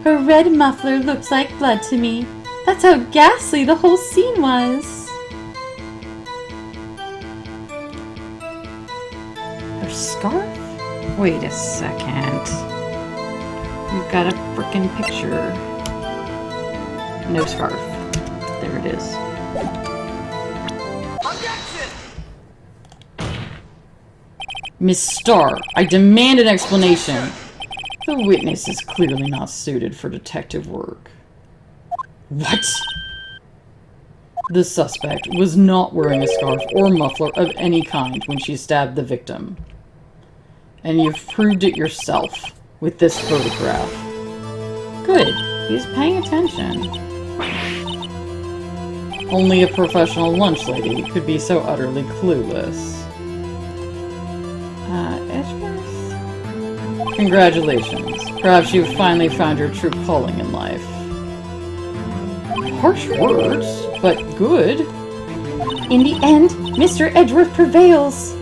Her red muffler looked like blood to me. That's how ghastly the whole scene was. Her scarf? Wait a second. We've got a frickin' picture. No scarf. There it is. Miss Starr, I demand an explanation. The witness is clearly not suited for detective work. What? The suspect was not wearing a scarf or muffler of any kind when she stabbed the victim. And you've proved it yourself with this photograph. Good. He's paying attention. Only a professional lunch lady could be so utterly clueless. Edgeworth? Congratulations. Perhaps you've finally found your true calling in life. Harsh words, but good. In the end, Mr. Edgeworth prevails.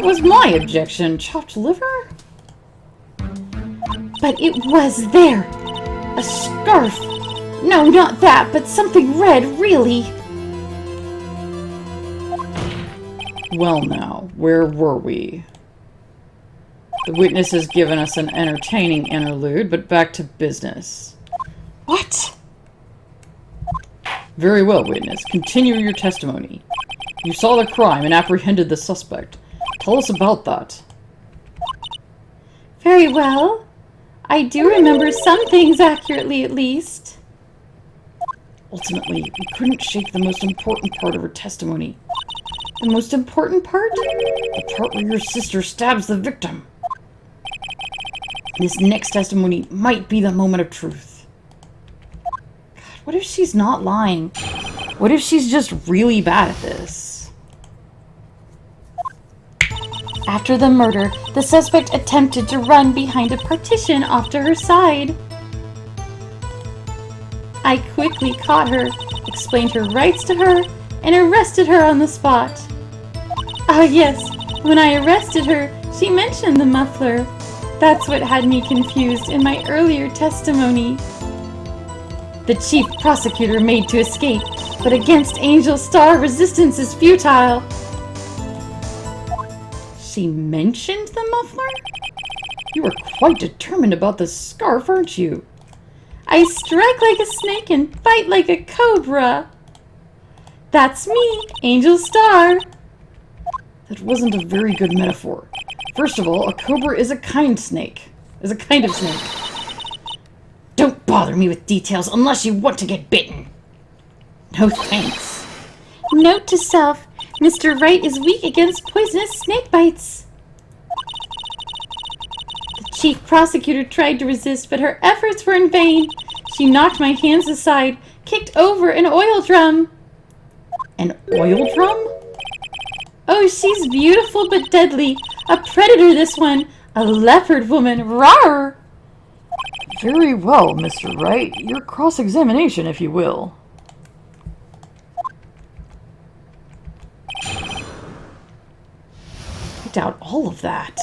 That was my objection. Chopped liver? But it was there. A scarf. No, not that, but something red, really. Well now, where were we? The witness has given us an entertaining interlude, but back to business. What? Very well, witness. Continue your testimony. You saw the crime and apprehended the suspect. Tell us about that. Very well. I do remember some things accurately, at least. Ultimately, we couldn't shake the most important part of her testimony. The most important part? The part where your sister stabs the victim. This next testimony might be the moment of truth. God, what if she's not lying? What if she's just really bad at this? After the murder, the suspect attempted to run behind a partition off to her side. I quickly caught her, explained her rights to her, and arrested her on the spot. Ah, yes, when I arrested her, she mentioned the muffler. That's what had me confused in my earlier testimony. The chief prosecutor made to escape, but against Angel Star, resistance is futile. She mentioned the muffler? You are quite determined about the scarf, aren't you? I strike like a snake and fight like a cobra. That's me, Angel Star. That wasn't a very good metaphor. First of all, a cobra is a kind of snake. Don't bother me with details unless you want to get bitten. No thanks. Note to self, Mr. Wright is weak against poisonous snake bites. The chief prosecutor tried to resist, but her efforts were in vain. She knocked my hands aside, kicked over an oil drum. An oil drum? Oh, she's beautiful but deadly. A predator, this one. A leopard woman. Rawr! Very well, Mr. Wright. Your cross-examination, if you will. I doubt all of that.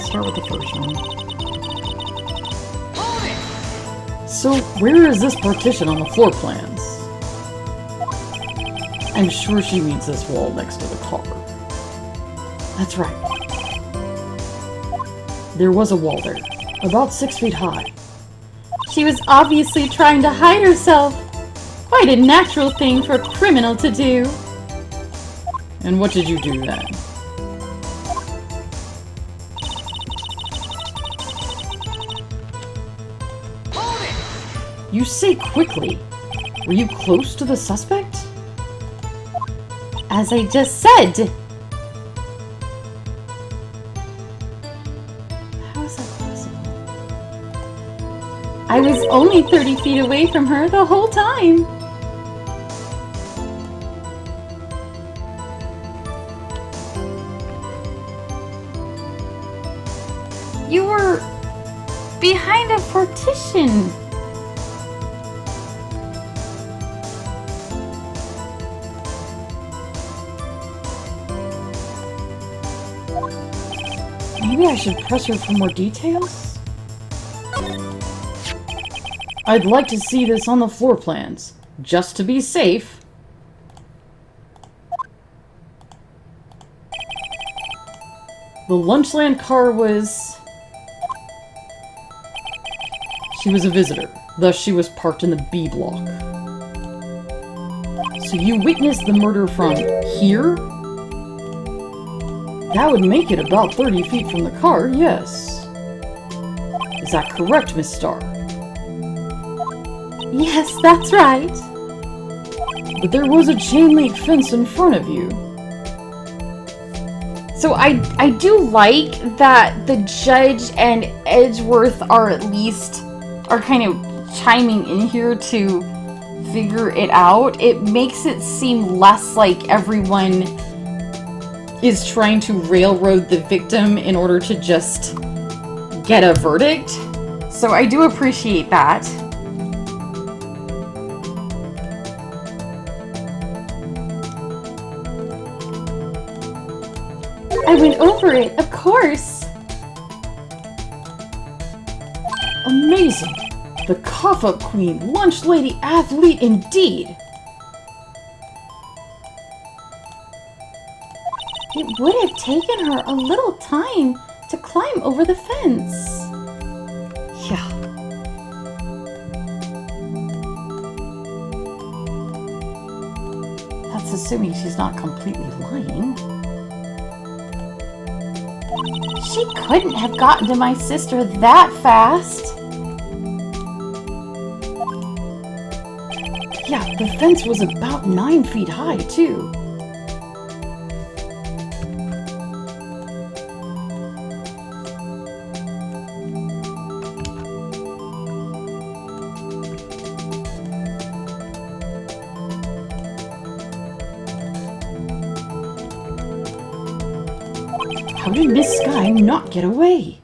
Start with the first one. So, where is this partition on the floor plans? I'm sure she means this wall next to the car. That's right. There was a wall there, about 6 feet high. She was obviously trying to hide herself. Quite a natural thing for a criminal to do. And what did you do then? You say quickly. Were you close to the suspect? As I just said. How is that possible? I was only 30 feet away from her the whole time. You were behind a partition. Maybe I should press her for more details? I'd like to see this on the floor plans, just to be safe. The Lunchland car was... She was a visitor, thus she was parked in the B block. So you witnessed the murder from here? That would make it about 30 feet from the car, yes. Is that correct, Miss Starr? Yes, that's right. But there was a chain link fence in front of you. So I do like that the judge and Edgeworth are kind of chiming in here to figure it out. It makes it seem less like everyone is trying to railroad the victim in order to just get a verdict. So I do appreciate that. I went over it, of course. Amazing! The cough-up queen, lunch lady athlete indeed! It would have taken her a little time to climb over the fence. Yeah. That's assuming she's not completely lying. She couldn't have gotten to my sister that fast. Yeah, the fence was about 9 feet high, too. How did Miss Sky not get away?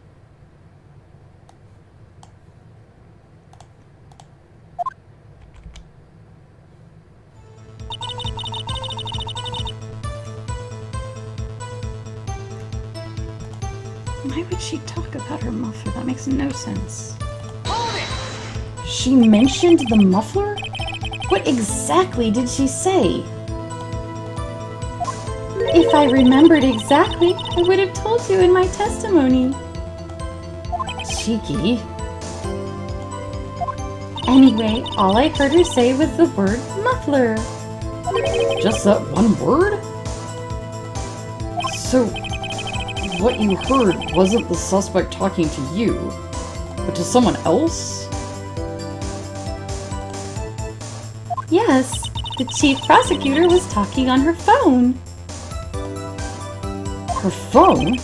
Why would she talk about her muffler? That makes no sense. She mentioned the muffler? What exactly did she say? If I remembered exactly, I would have told you in my testimony. Cheeky. Anyway, all I heard her say was the word muffler. Just that one word? So, what you heard wasn't the suspect talking to you, but to someone else? Yes, the chief prosecutor was talking on her phone. Her phone?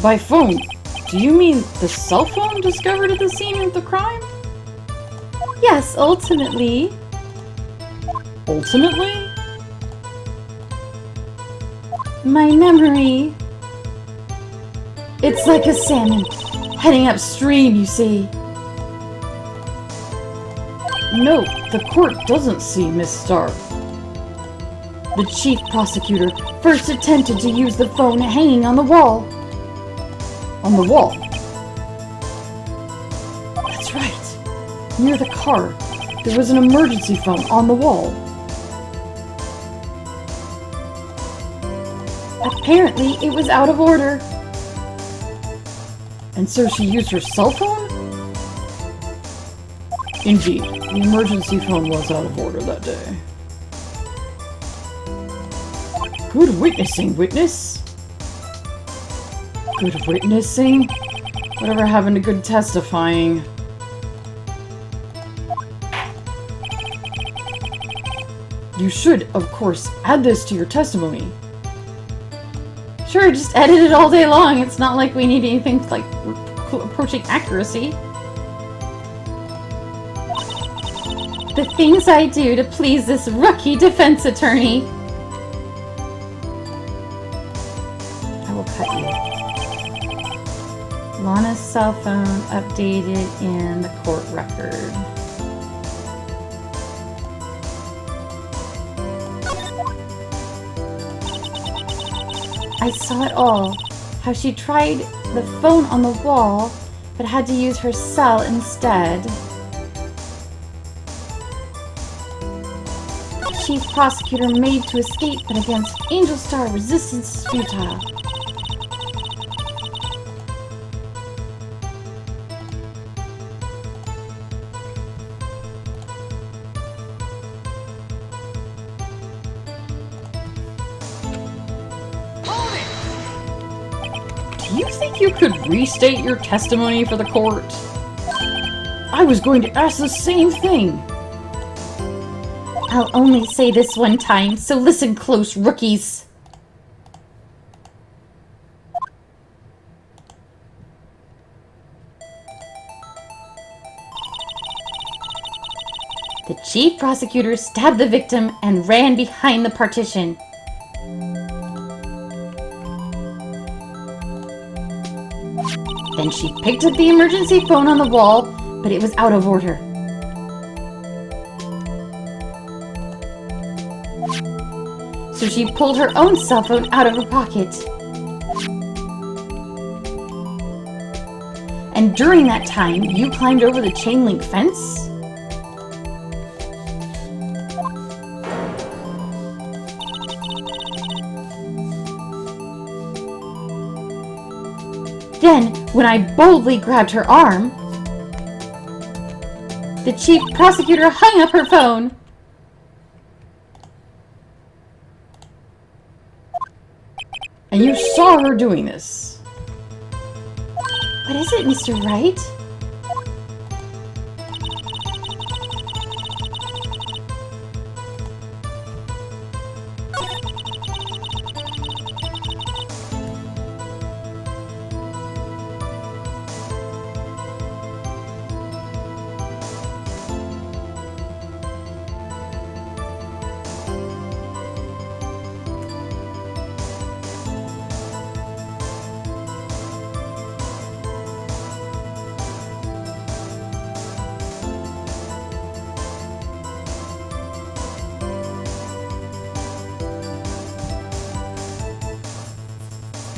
By phone, do you mean the cell phone discovered at the scene of the crime? Yes, ultimately. Ultimately? My memory. It's like a salmon heading upstream, you see. No, the court doesn't see Miss Stark. The chief prosecutor first attempted to use the phone hanging on the wall. On the wall? That's right. Near the car, there was an emergency phone on the wall. Apparently, it was out of order. And so she used her cell phone? Indeed, the emergency phone was out of order that day. Good witnessing, witness. Good witnessing? Whatever happened to good testifying? You should, of course, add this to your testimony. Sure, just edit it all day long. It's not like we need anything like approaching accuracy. The things I do to please this rookie defense attorney. I will cut you. Lana's cell phone updated in the court record. I saw it all. How she tried the phone on the wall, but had to use her cell instead. The chief prosecutor made to escape, but against Angel Star, resistance is futile. Do you think you could restate your testimony for the court? I was going to ask the same thing. I'll only say this one time, so listen close, rookies. The chief prosecutor stabbed the victim and ran behind the partition. Then she picked up the emergency phone on the wall, but it was out of order. So she pulled her own cell phone out of her pocket. And during that time, you climbed over the chain link fence? Then, when I boldly grabbed her arm, the chief prosecutor hung up her phone. And you saw her doing this. What is it, Mr. Wright?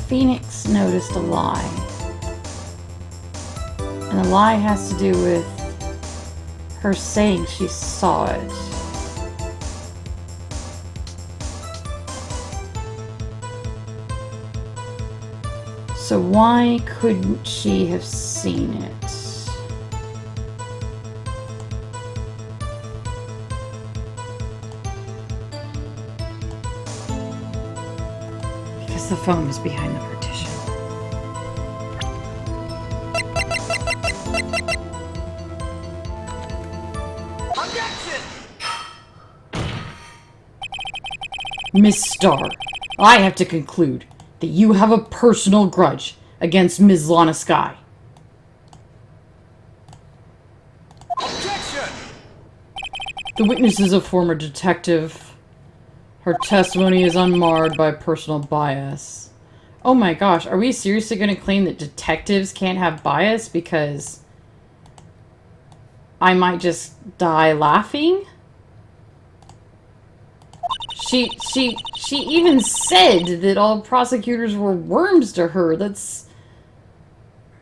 Phoenix noticed a lie. And the lie has to do with her saying she saw it. So why couldn't she have seen it? Because the phone was behind the partition. Objection! Miss Starr, I have to conclude that you have a personal grudge against Ms. Lana Skye. Objection! The witness is a former detective. Her testimony is unmarred by personal bias. Oh my gosh, are we seriously going to claim that detectives can't have bias because I might just die laughing? She even said that all prosecutors were worms to her. That's...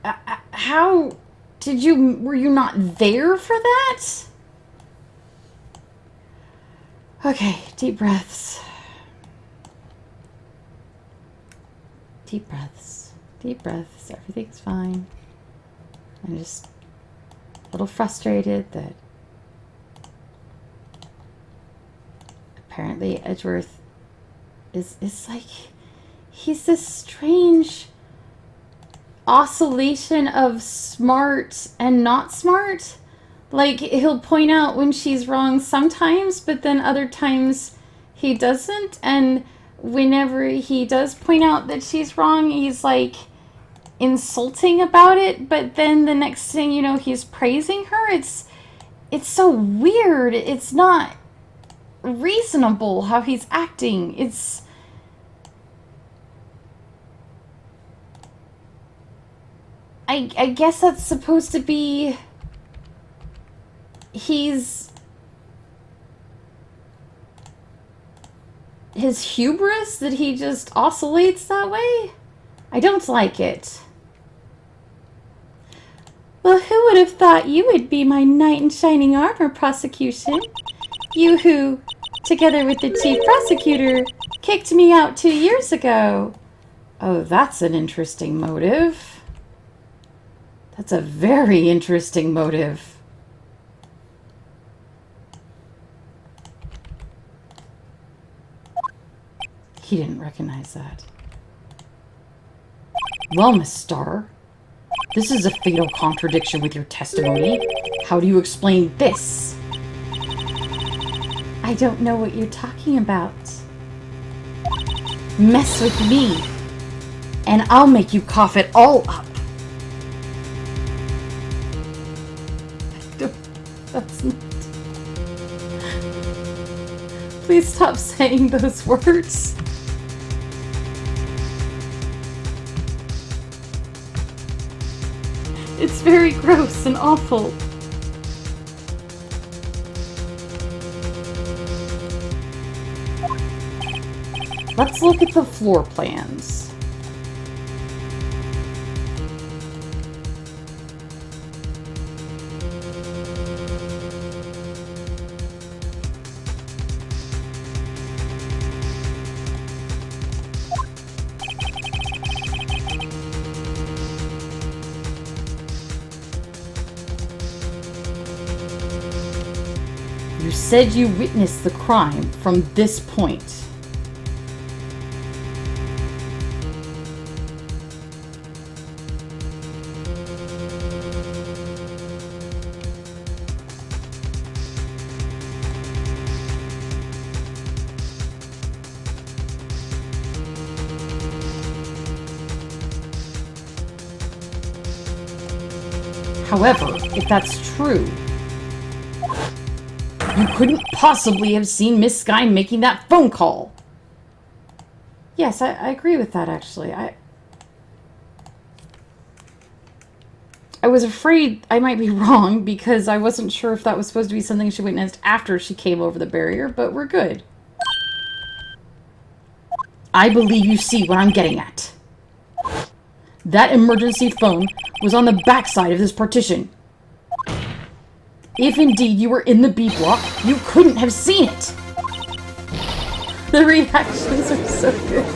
how did you... were you not there for that? Okay, deep breaths. Deep breaths. Deep breaths. Everything's fine. I'm just a little frustrated that apparently Edgeworth is like, he's this strange oscillation of smart and not smart. Like, he'll point out when she's wrong sometimes, but then other times he doesn't. And whenever he does point out that she's wrong, he's like insulting about it. But then the next thing you know, he's praising her. It's so weird. It's not reasonable how he's acting. It's... I guess that's supposed to be... his hubris, that he just oscillates that way? I don't like it. Well, who would have thought you would be my knight in shining armor, prosecution? You who, together with the chief prosecutor, kicked me out 2 years ago. Oh, that's an interesting motive. That's a very interesting motive. He didn't recognize that. Well, Miss Starr, this is a fatal contradiction with your testimony. How do you explain this? I don't know what you're talking about. Mess with me, and I'll make you cough it all up. That's not... Please stop saying those words. It's very gross and awful. Let's look at the floor plans. You said you witnessed the crime from this point. However, if that's true, you couldn't possibly have seen Miss Sky making that phone call. Yes, I agree with that, actually. I was afraid I might be wrong because I wasn't sure if that was supposed to be something she witnessed after she came over the barrier, but we're good. I believe you see what I'm getting at. That emergency phone was on the backside of this partition. If indeed you were in the B block, you couldn't have seen it. The reactions are so good.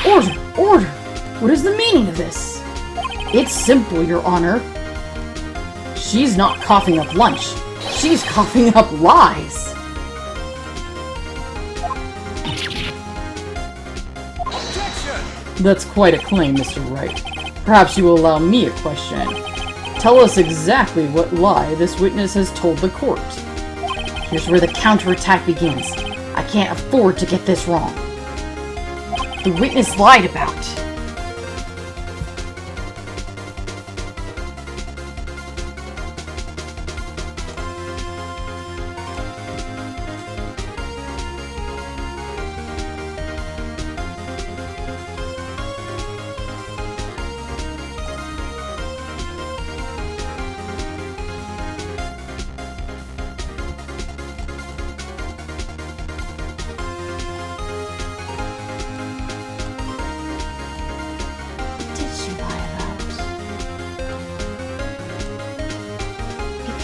Order! Order! What is the meaning of this? It's simple, Your Honor. She's not coughing up lunch. She's coughing up lies. That's quite a claim, Mr. Wright. Perhaps you will allow me a question. Tell us exactly what lie this witness has told the court. Here's where the counterattack begins. I can't afford to get this wrong. The witness lied about.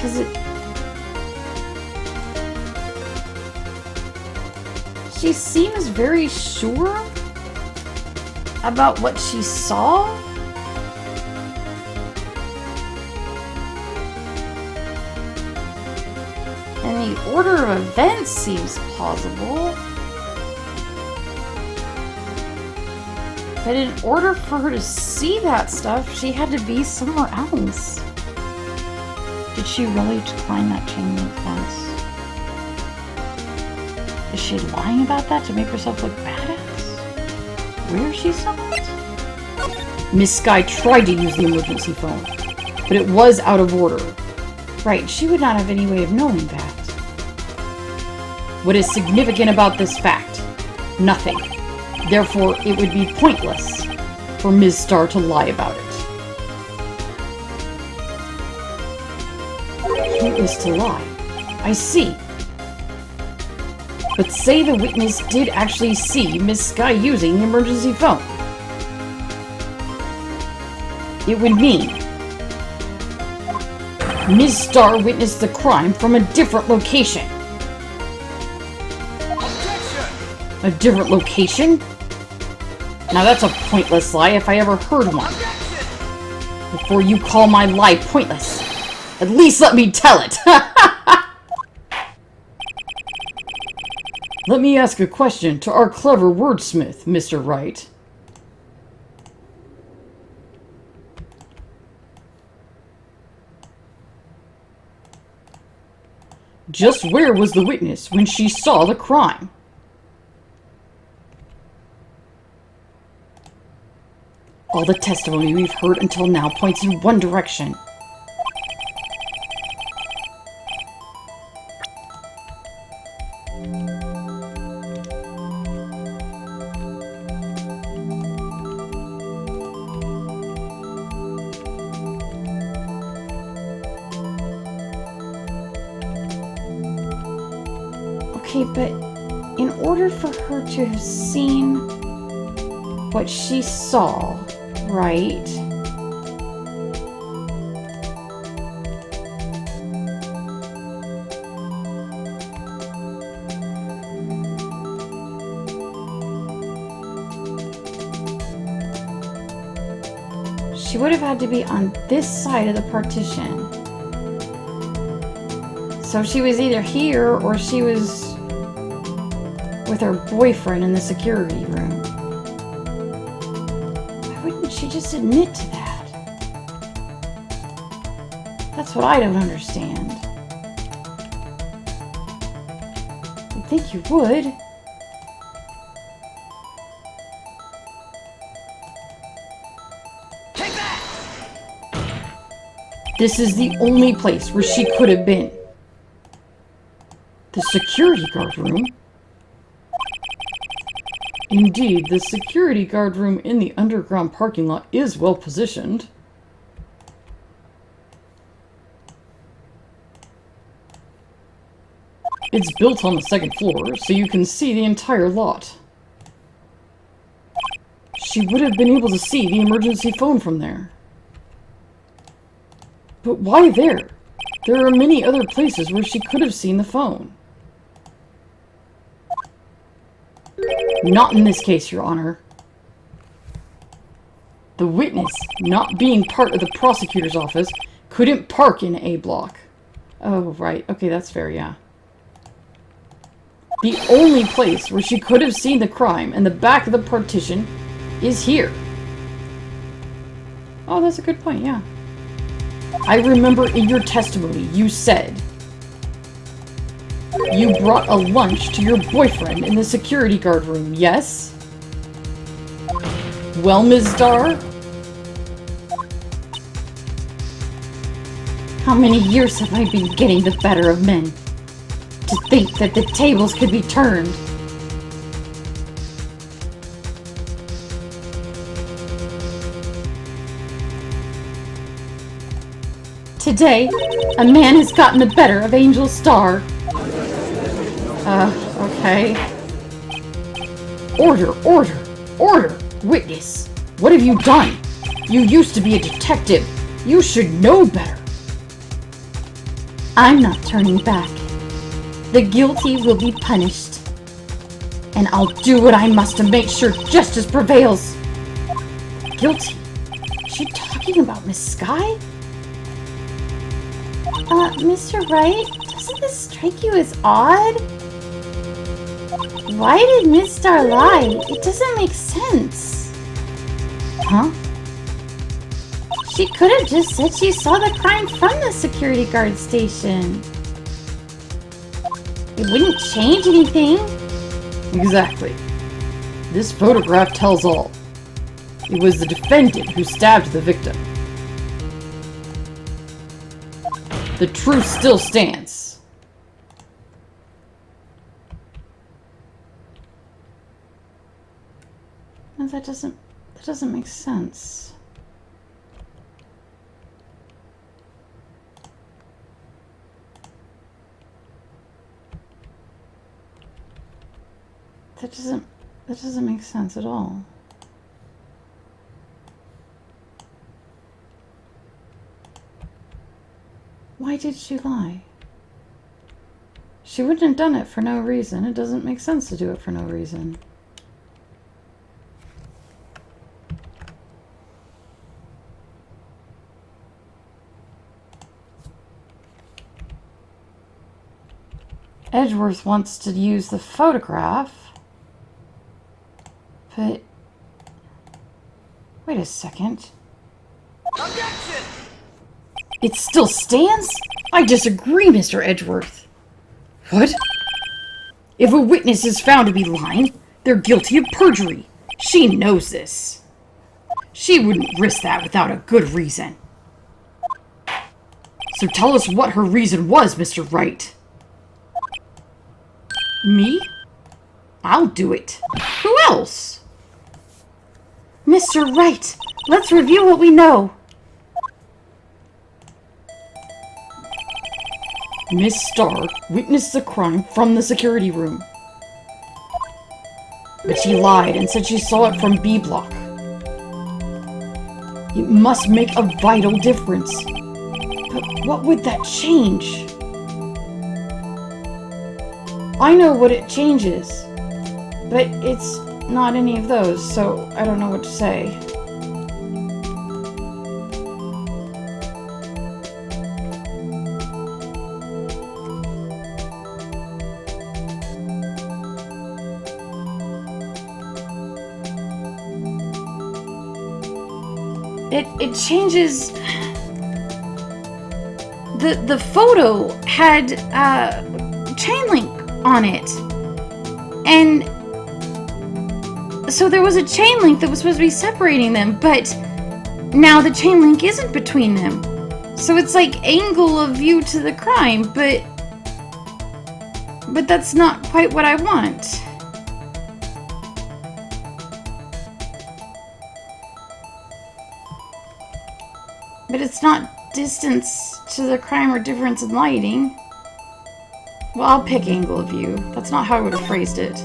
Because she seems very sure about what she saw. And the order of events seems plausible. But in order for her to see that stuff, she had to be somewhere else. Did she really climb that chain link fence? Is she lying about that to make herself look badass? Where she saw it? Miss Sky tried to use the emergency phone, but it was out of order. Right, she would not have any way of knowing that. What is significant about this fact? Nothing. Therefore, it would be pointless for Ms. Starr to lie about it. Pointless to lie. I see. But say the witness did actually see Miss Sky using the emergency phone. It would mean Ms. Starr witnessed the crime from a different location. Objection! A different location? Now that's a pointless lie if I ever heard one. Objection! Before you call my lie pointless, at least let me tell it! Let me ask a question to our clever wordsmith, Mr. Wright. Just where was the witness when she saw the crime? All the testimony we've heard until now points in one direction. Okay, but in order for her to have seen what she saw, right? She would have had to be on this side of the partition. So she was either here or she was with her boyfriend in the security room. Why wouldn't she just admit to that? That's what I don't understand. You'd think you would. Take that! This is the only place where she could have been. The security guard room? Indeed, the security guard room in the underground parking lot is well positioned. It's built on the second floor, so you can see the entire lot. She would have been able to see the emergency phone from there. But why there? There are many other places where she could have seen the phone. Not in this case, Your Honor. The witness, not being part of the prosecutor's office, couldn't park in A block. Oh, right. Okay, that's fair, yeah. The only place where she could have seen the crime in the back of the partition is here. Oh, that's a good point, yeah. I remember in your testimony you said you brought a lunch to your boyfriend in the security guard room, yes? Well, Ms. Starr? How many years have I been getting the better of men? To think that the tables could be turned. Today, a man has gotten the better of Angel Starr. Okay. Order, order, order! Witness, what have you done? You used to be a detective. You should know better. I'm not turning back. The guilty will be punished. And I'll do what I must to make sure justice prevails. Guilty? Is she talking about Miss Skye? Mr. Wright, doesn't this strike you as odd? Why did Miss Starr lie? It doesn't make sense. Huh? She could have just said she saw the crime from the security guard station. It wouldn't change anything. Exactly. This photograph tells all. It was the defendant who stabbed the victim. The truth still stands. No, that doesn't make sense. That doesn't make sense at all. Why did she lie? She wouldn't have done it for no reason. It doesn't make sense to do it for no reason. Edgeworth wants to use the photograph, but wait a second. Objection! It still stands? I disagree, Mr. Edgeworth. What? If a witness is found to be lying, they're guilty of perjury. She knows this. She wouldn't risk that without a good reason. So tell us what her reason was, Mr. Wright. Me? I'll do it. Who else? Mr. Wright, let's review what we know. Miss Starr witnessed the crime from the security room. But she lied and said she saw it from B block. It must make a vital difference. But what would that change? I know what it changes, but it's not any of those, so I don't know what to say. It changes. The photo had chain link on it, and so there was a chain link that was supposed to be separating them, but now the chain link isn't between them. So it's like angle of view to the crime, but that's not quite what I want. But it's not distance to the crime or difference in lighting. Well, I'll pick angle of view. That's not how I would have phrased it.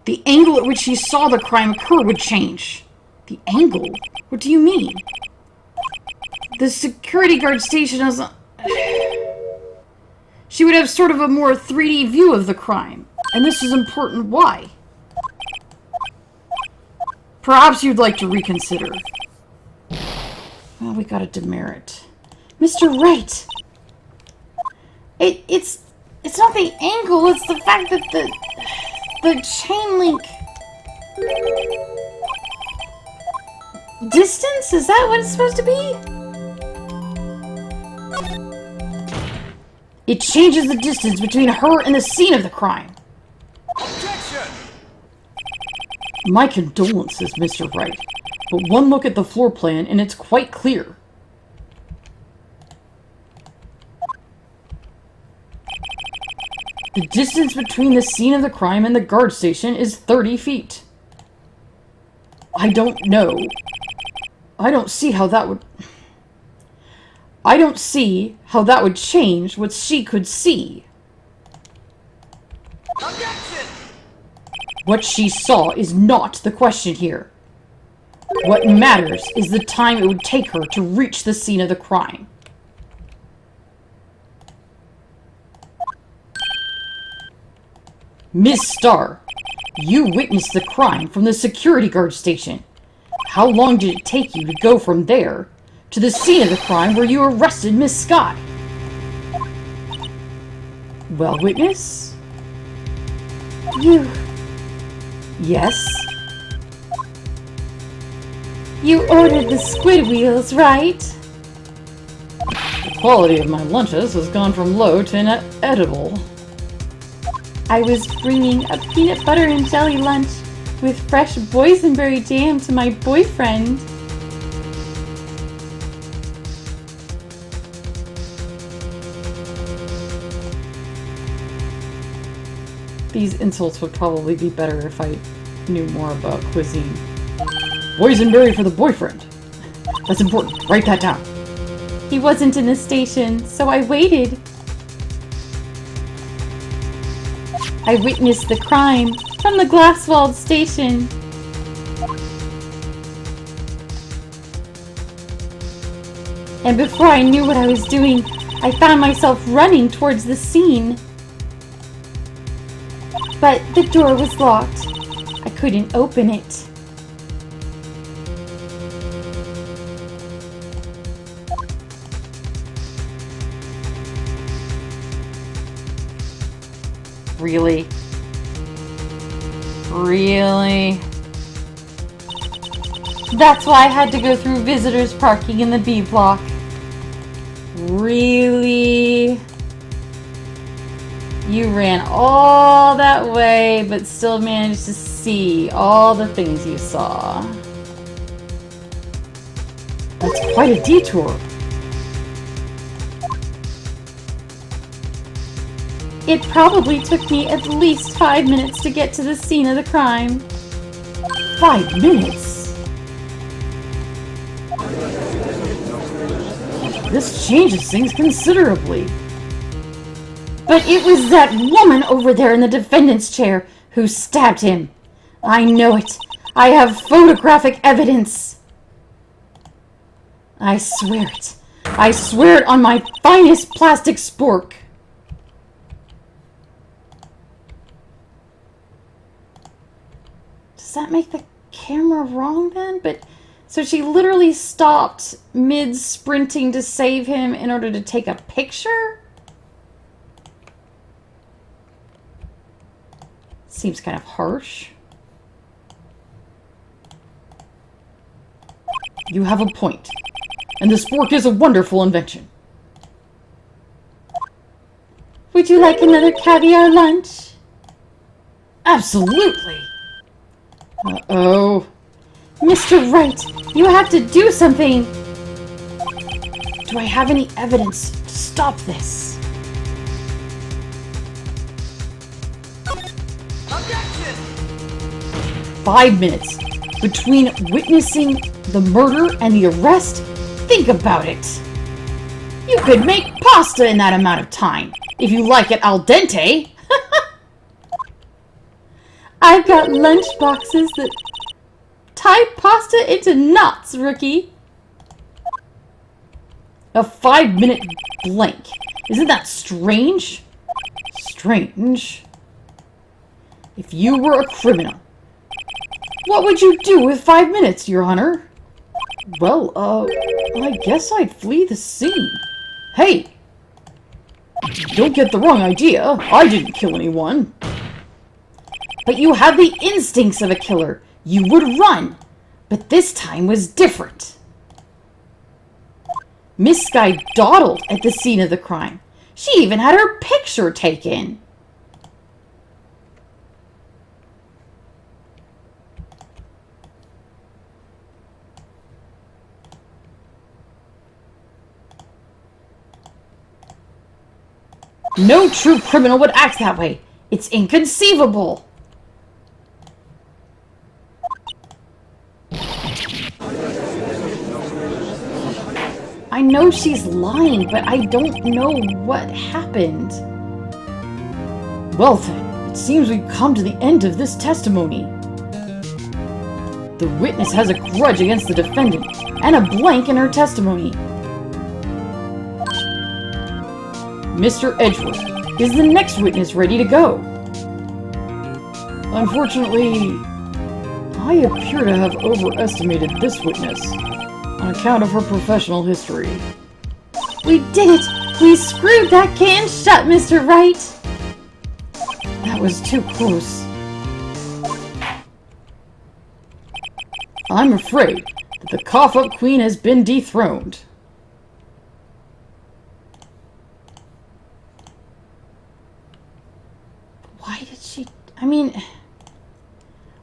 The angle at which she saw the crime occur would change. The angle? What do you mean? The security guard station is... She would have sort of a more 3D view of the crime. And this is important. Why? Perhaps you'd like to reconsider. Well, we got a demerit. Mr. Wright! It's not the angle, it's the fact that the chain link... Distance? Is that what it's supposed to be? It changes the distance between her and the scene of the crime. Objection! My condolences, Mr. Wright. But one look at the floor plan and it's quite clear. The distance between the scene of the crime and the guard station is 30 feet. I don't know. I don't see how that would change what she could see. Objection! What she saw is not the question here. What matters is the time it would take her to reach the scene of the crime. Miss Starr, you witnessed the crime from the security guard station. How long did it take you to go from there to the scene of the crime where you arrested Miss Scott? Well, witness? You Yes? ordered the squid wheels, right? The quality of my lunches has gone from low to inedible. I was bringing a peanut butter and jelly lunch with fresh boysenberry jam to my boyfriend. These insults would probably be better if I knew more about cuisine. Boysenberry for the boyfriend. That's important. Write that down. He wasn't in the station, so I waited. I witnessed the crime from the glass-walled station. And before I knew what I was doing, I found myself running towards the scene. But the door was locked. I couldn't open it. Really? Really? That's why I had to go through visitors parking in the B block. Really? You ran all that way, but still managed to see all the things you saw. That's quite a detour. It probably took me at least 5 minutes to get to the scene of the crime. 5 minutes? This changes things considerably. But it was that woman over there in the defendant's chair who stabbed him. I know it. I have photographic evidence. I swear it. I swear it on my finest plastic spork. Does that make the camera wrong then? But so she literally stopped mid-sprinting to save him in order to take a picture? Seems kind of harsh. You have a point. And the spork is a wonderful invention. Would you like another caviar lunch? Absolutely. Uh-oh. Mr. Wright, you have to do something. Do I have any evidence to stop this? Objection! 5 minutes between witnessing the murder and the arrest? Think about it. You could make pasta in that amount of time, if you like it al dente. I've got lunch boxes that tie pasta into knots, rookie. A 5-minute blank. Isn't that strange? Strange. If you were a criminal, what would you do with 5 minutes, Your Honor? Well, I guess I'd flee the scene. Hey! Don't get the wrong idea. I didn't kill anyone. But you have the instincts of a killer. You would run. But this time was different. Miss Sky dawdled at the scene of the crime. She even had her picture taken. No true criminal would act that way. It's inconceivable. I know she's lying, but I don't know what happened. Well then, it seems we've come to the end of this testimony. The witness has a grudge against the defendant, and a blank in her testimony. Mr. Edgeworth, is the next witness ready to go? Unfortunately, I appear to have overestimated this witness on account of her professional history. We did it! We screwed that can shut, Mr. Wright! That was too close. I'm afraid that the cough-up queen has been dethroned. Why did she... I mean...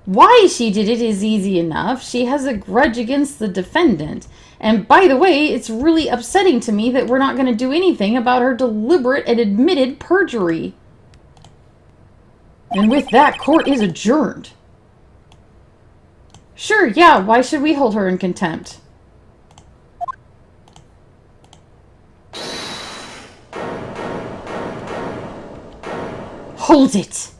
Why she did it is easy enough. She has a grudge against the defendant. And by the way, it's really upsetting to me that we're not going to do anything about her deliberate and admitted perjury. And with that, court is adjourned. Sure, yeah, why should we hold her in contempt? Hold it!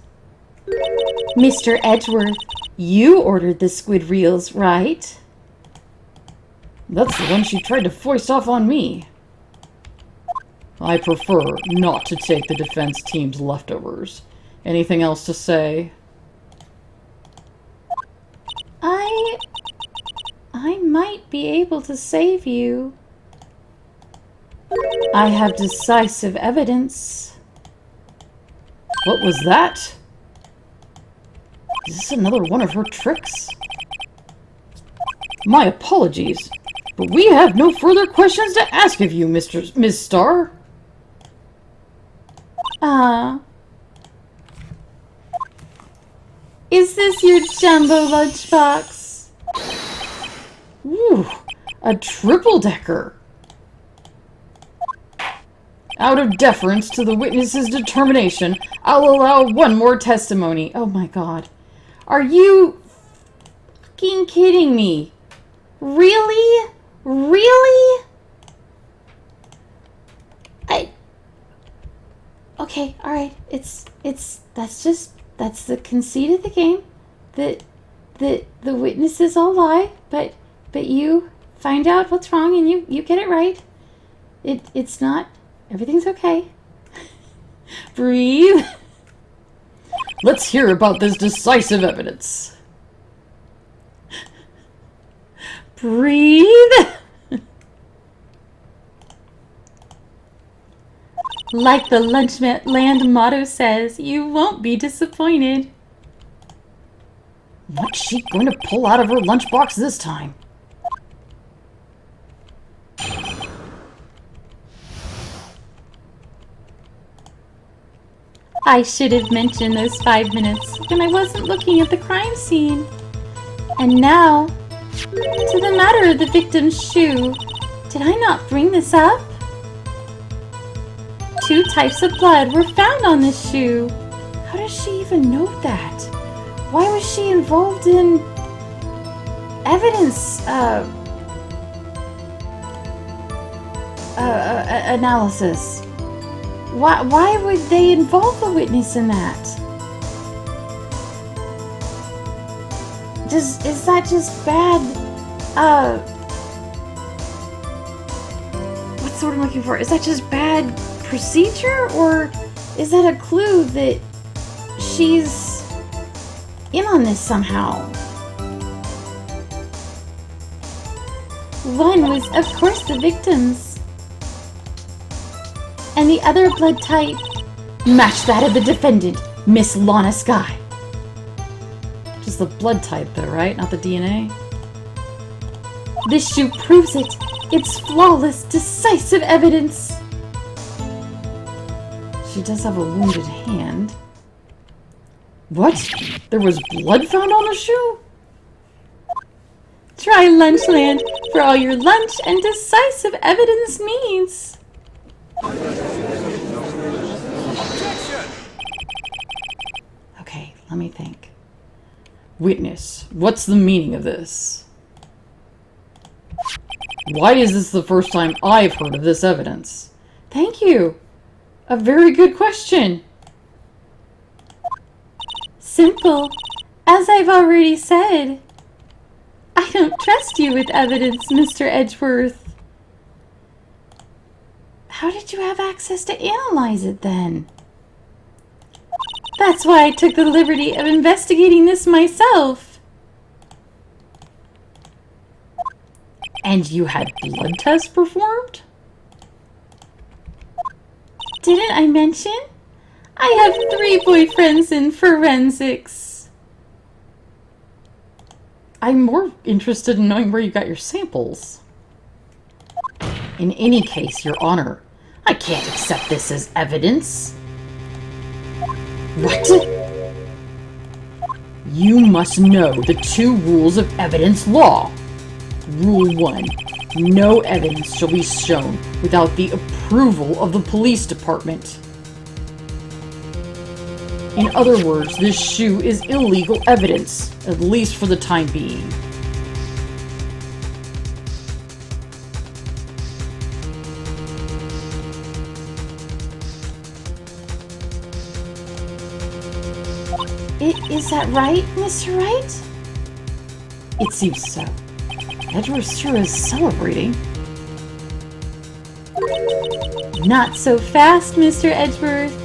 Mr. Edgeworth, you ordered the squid reels, right? That's the one she tried to foist off on me. I prefer not to take the defense team's leftovers. Anything else to say? I might be able to save you. I have decisive evidence. What was that? Is this another one of her tricks? My apologies, but we have no further questions to ask of you, Miss Starr. Is this your jumbo lunchbox? Ooh, a triple-decker. Out of deference to the witness's determination, I'll allow one more testimony. Oh my god. Are you fucking kidding me? Really? Really? Okay, alright. That's the conceit of the game. The witnesses all lie, but you find out what's wrong and you get it right. It's not, everything's okay. Breathe. Let's hear about this decisive evidence. Breathe. Like the Lunchland motto says, you won't be disappointed. What's she going to pull out of her lunchbox this time? I should have mentioned those 5 minutes when I wasn't looking at the crime scene. And now, to the matter of the victim's shoe. Did I not bring this up? 2 types of blood were found on this shoe. How does she even know that? Why was she involved in evidence analysis? Why would they involve the witness in that? Is that just bad? What's the word I'm looking for? Is that just bad procedure, or is that a clue that she's in on this somehow? One was, of course, the victim's, and the other blood type matched that of the defendant, Miss Lana Skye. Just the blood type, though, right? Not the DNA? This shoe proves it. It's flawless, decisive evidence. She does have a wounded hand. What? There was blood found on the shoe? Try Lunchland for all your lunch and decisive evidence needs. Objection! Okay, let me think. Witness, what's the meaning of this? Why is this the first time I've heard of this evidence? Thank you. A very good question. Simple. As I've already said. I don't trust you with evidence, Mr. Edgeworth. How did you have access to analyze it then? That's why I took the liberty of investigating this myself. And you had blood tests performed? Didn't I mention? I have 3 boyfriends in forensics. I'm more interested in knowing where you got your samples. In any case, Your Honor, I can't accept this as evidence. What? You must know the 2 rules of evidence law. Rule 1. No evidence shall be shown without the approval of the police department. In other words, this shoe is illegal evidence, at least for the time being. Is that right, Mr. Wright? It seems so. Edward sure is celebrating. Not so fast, Mr. Edgeworth.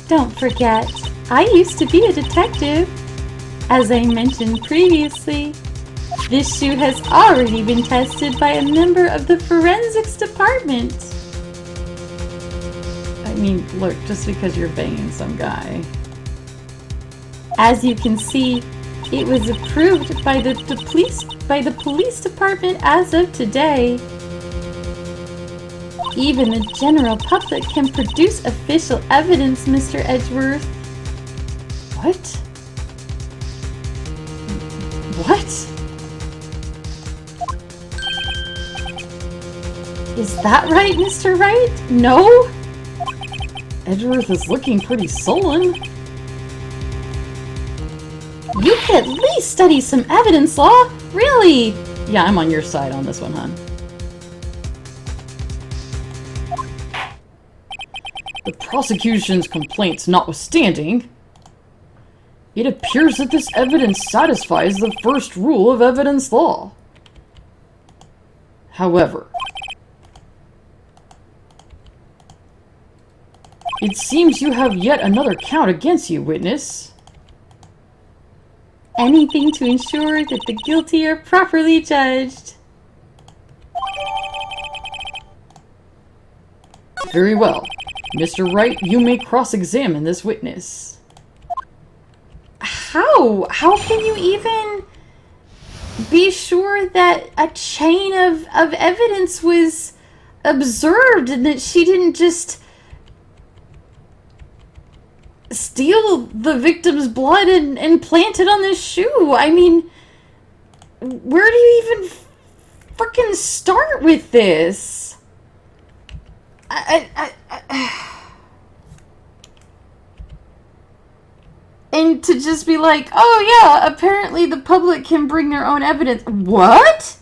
Don't forget, I used to be a detective. As I mentioned previously, this shoe has already been tested by a member of the forensics department. I mean, look, just because you're banging some guy. As you can see, it was approved by the police department as of today. Even the general public can produce official evidence, Mr. Edgeworth. What? What? Is that right, Mr. Wright? No? Edgeworth is looking pretty sullen. You could at least study some evidence law. Really? Yeah, I'm on your side on this one, hon. The prosecution's complaints notwithstanding, it appears that this evidence satisfies the first rule of evidence law. However, it seems you have yet another count against you, witness. Anything to ensure that the guilty are properly judged. Very well. Mr. Wright, you may cross-examine this witness. How? How can you even be sure that a chain of evidence was observed and that she didn't just steal the victim's blood and plant it on this shoe? I mean, where do you even freaking start with this? And to just be like, oh yeah, apparently the public can bring their own evidence. What?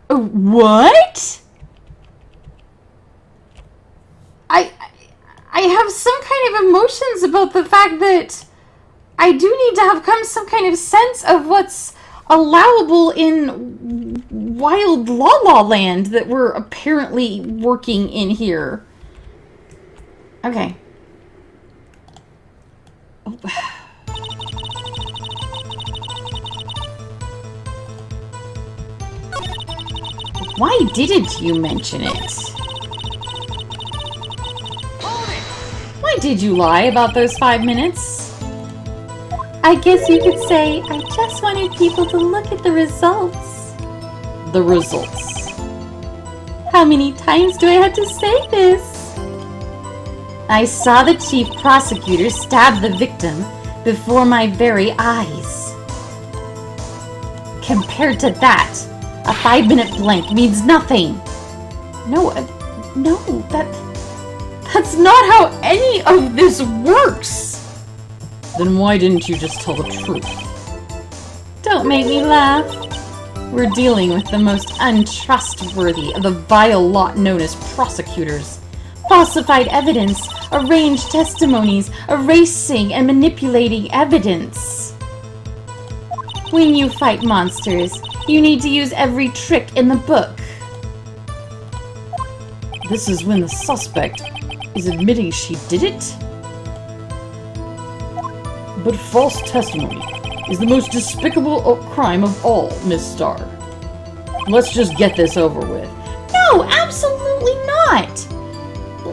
What? I have some kind of emotions about the fact that I do need to have some kind of sense of what's allowable in wild la land that we're apparently working in here. Okay. Oh. Why didn't you mention it? Why did you lie about those 5 minutes? I guess you could say I just wanted people to look at the results. The results. How many times do I have to say this? I saw the chief prosecutor stab the victim before my very eyes. Compared to that, a 5-minute blank means nothing. No, that's not how any of this works. Then why didn't you just tell the truth? Don't make me laugh. We're dealing with the most untrustworthy of the vile lot known as prosecutors. Falsified evidence, arranged testimonies, erasing and manipulating evidence. When you fight monsters, you need to use every trick in the book. This is when the suspect is admitting she did it? But false testimony is the most despicable crime of all, Miss Starr. Let's just get this over with. No, absolutely not!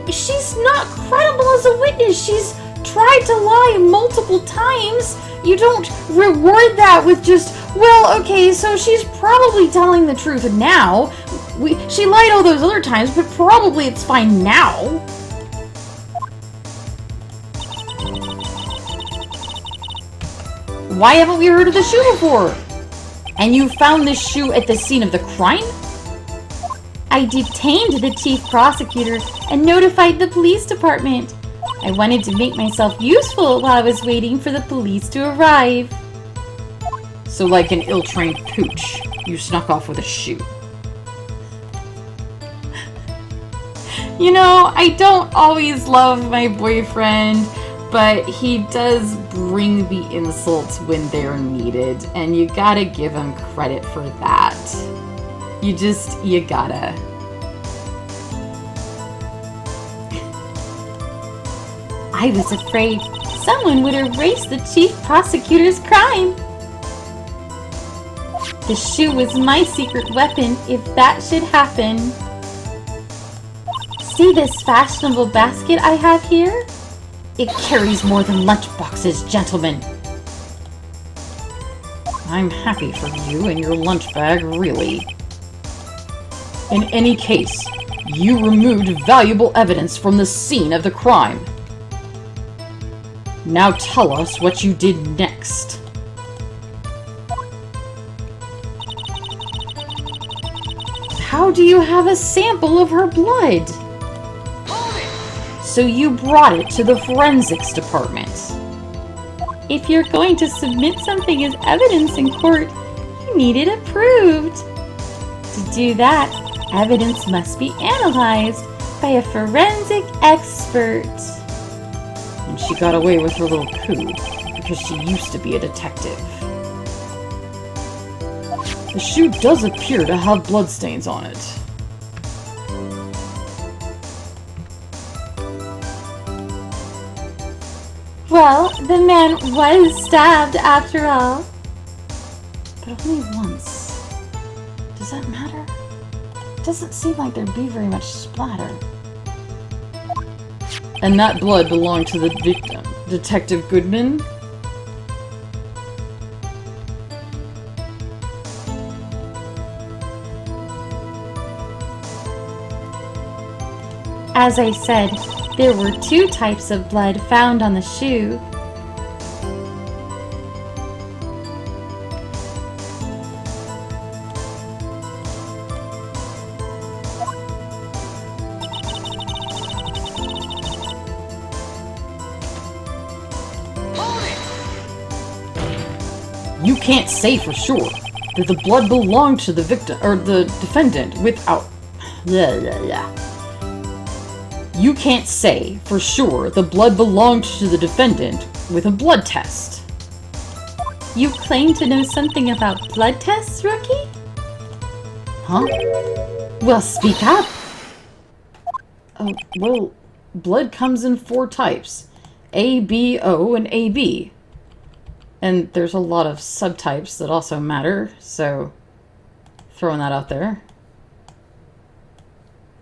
She's not credible as a witness. She's tried to lie multiple times. You don't reward that with just, well, okay, so she's probably telling the truth now. She lied all those other times, but probably it's fine now. Why haven't we heard of the shoe before? And you found this shoe at the scene of the crime? I detained the chief prosecutor and notified the police department. I wanted to make myself useful while I was waiting for the police to arrive. So like an ill-trained pooch, you snuck off with a shoe. You know, I don't always love my boyfriend, but he does bring the insults when they're needed, and you gotta give him credit for that. You gotta. I was afraid someone would erase the chief prosecutor's crime. The shoe was my secret weapon if that should happen. See this fashionable basket I have here? It carries more than lunchboxes, gentlemen. I'm happy for you and your lunch bag, really. In any case, you removed valuable evidence from the scene of the crime. Now tell us what you did next. How do you have a sample of her blood? So you brought it to the forensics department. If you're going to submit something as evidence in court, you need it approved. To do that, evidence must be analyzed by a forensic expert. And she got away with her little coup because she used to be a detective. The shoe does appear to have bloodstains on it. Well, the man was stabbed after all. But only once. Does that matter? Doesn't seem like there'd be very much splatter. And that blood belonged to the victim, Detective Goodman? As I said, there were 2 types of blood found on the shoe. You can't say for sure that the blood belonged to the victim or the defendant without. You can't say for sure the blood belonged to the defendant with a blood test. You claim to know something about blood tests, rookie? Huh? Well, speak up. Oh, well, blood comes in 4 types. A, B, O, and AB. And there's a lot of subtypes that also matter, so throwing that out there.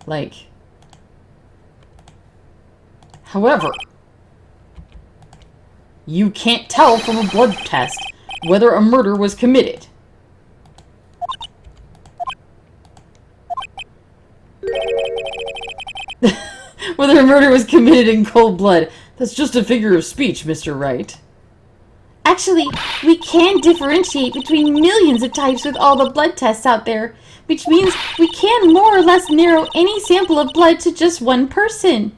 Like, however, you can't tell from a blood test whether a murder was committed. Whether a murder was committed in cold blood. That's just a figure of speech, Mr. Wright. Actually, we can differentiate between millions of types with all the blood tests out there, which means we can more or less narrow any sample of blood to just one person.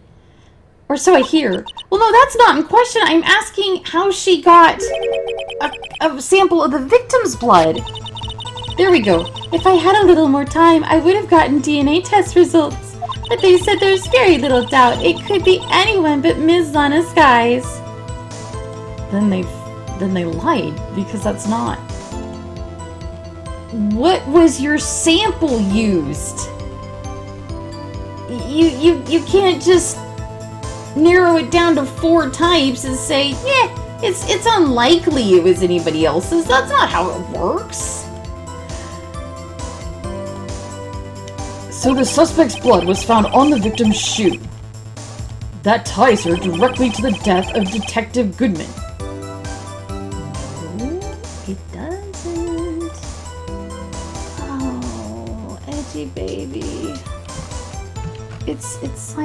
Or so I hear. Well, no, that's not in question. I'm asking how she got a sample of the victim's blood. There we go. If I had a little more time, I would have gotten DNA test results. But they said there's very little doubt it could be anyone but Ms. Lana Skies. Then they lied, because that's not. What was your sample used? You can't just narrow it down to 4 types and say, yeah, it's unlikely it was anybody else's. That's not how it works. So the suspect's blood was found on the victim's shoe. That ties her directly to the death of Detective Goodman. No, it doesn't. Oh, edgy baby. It's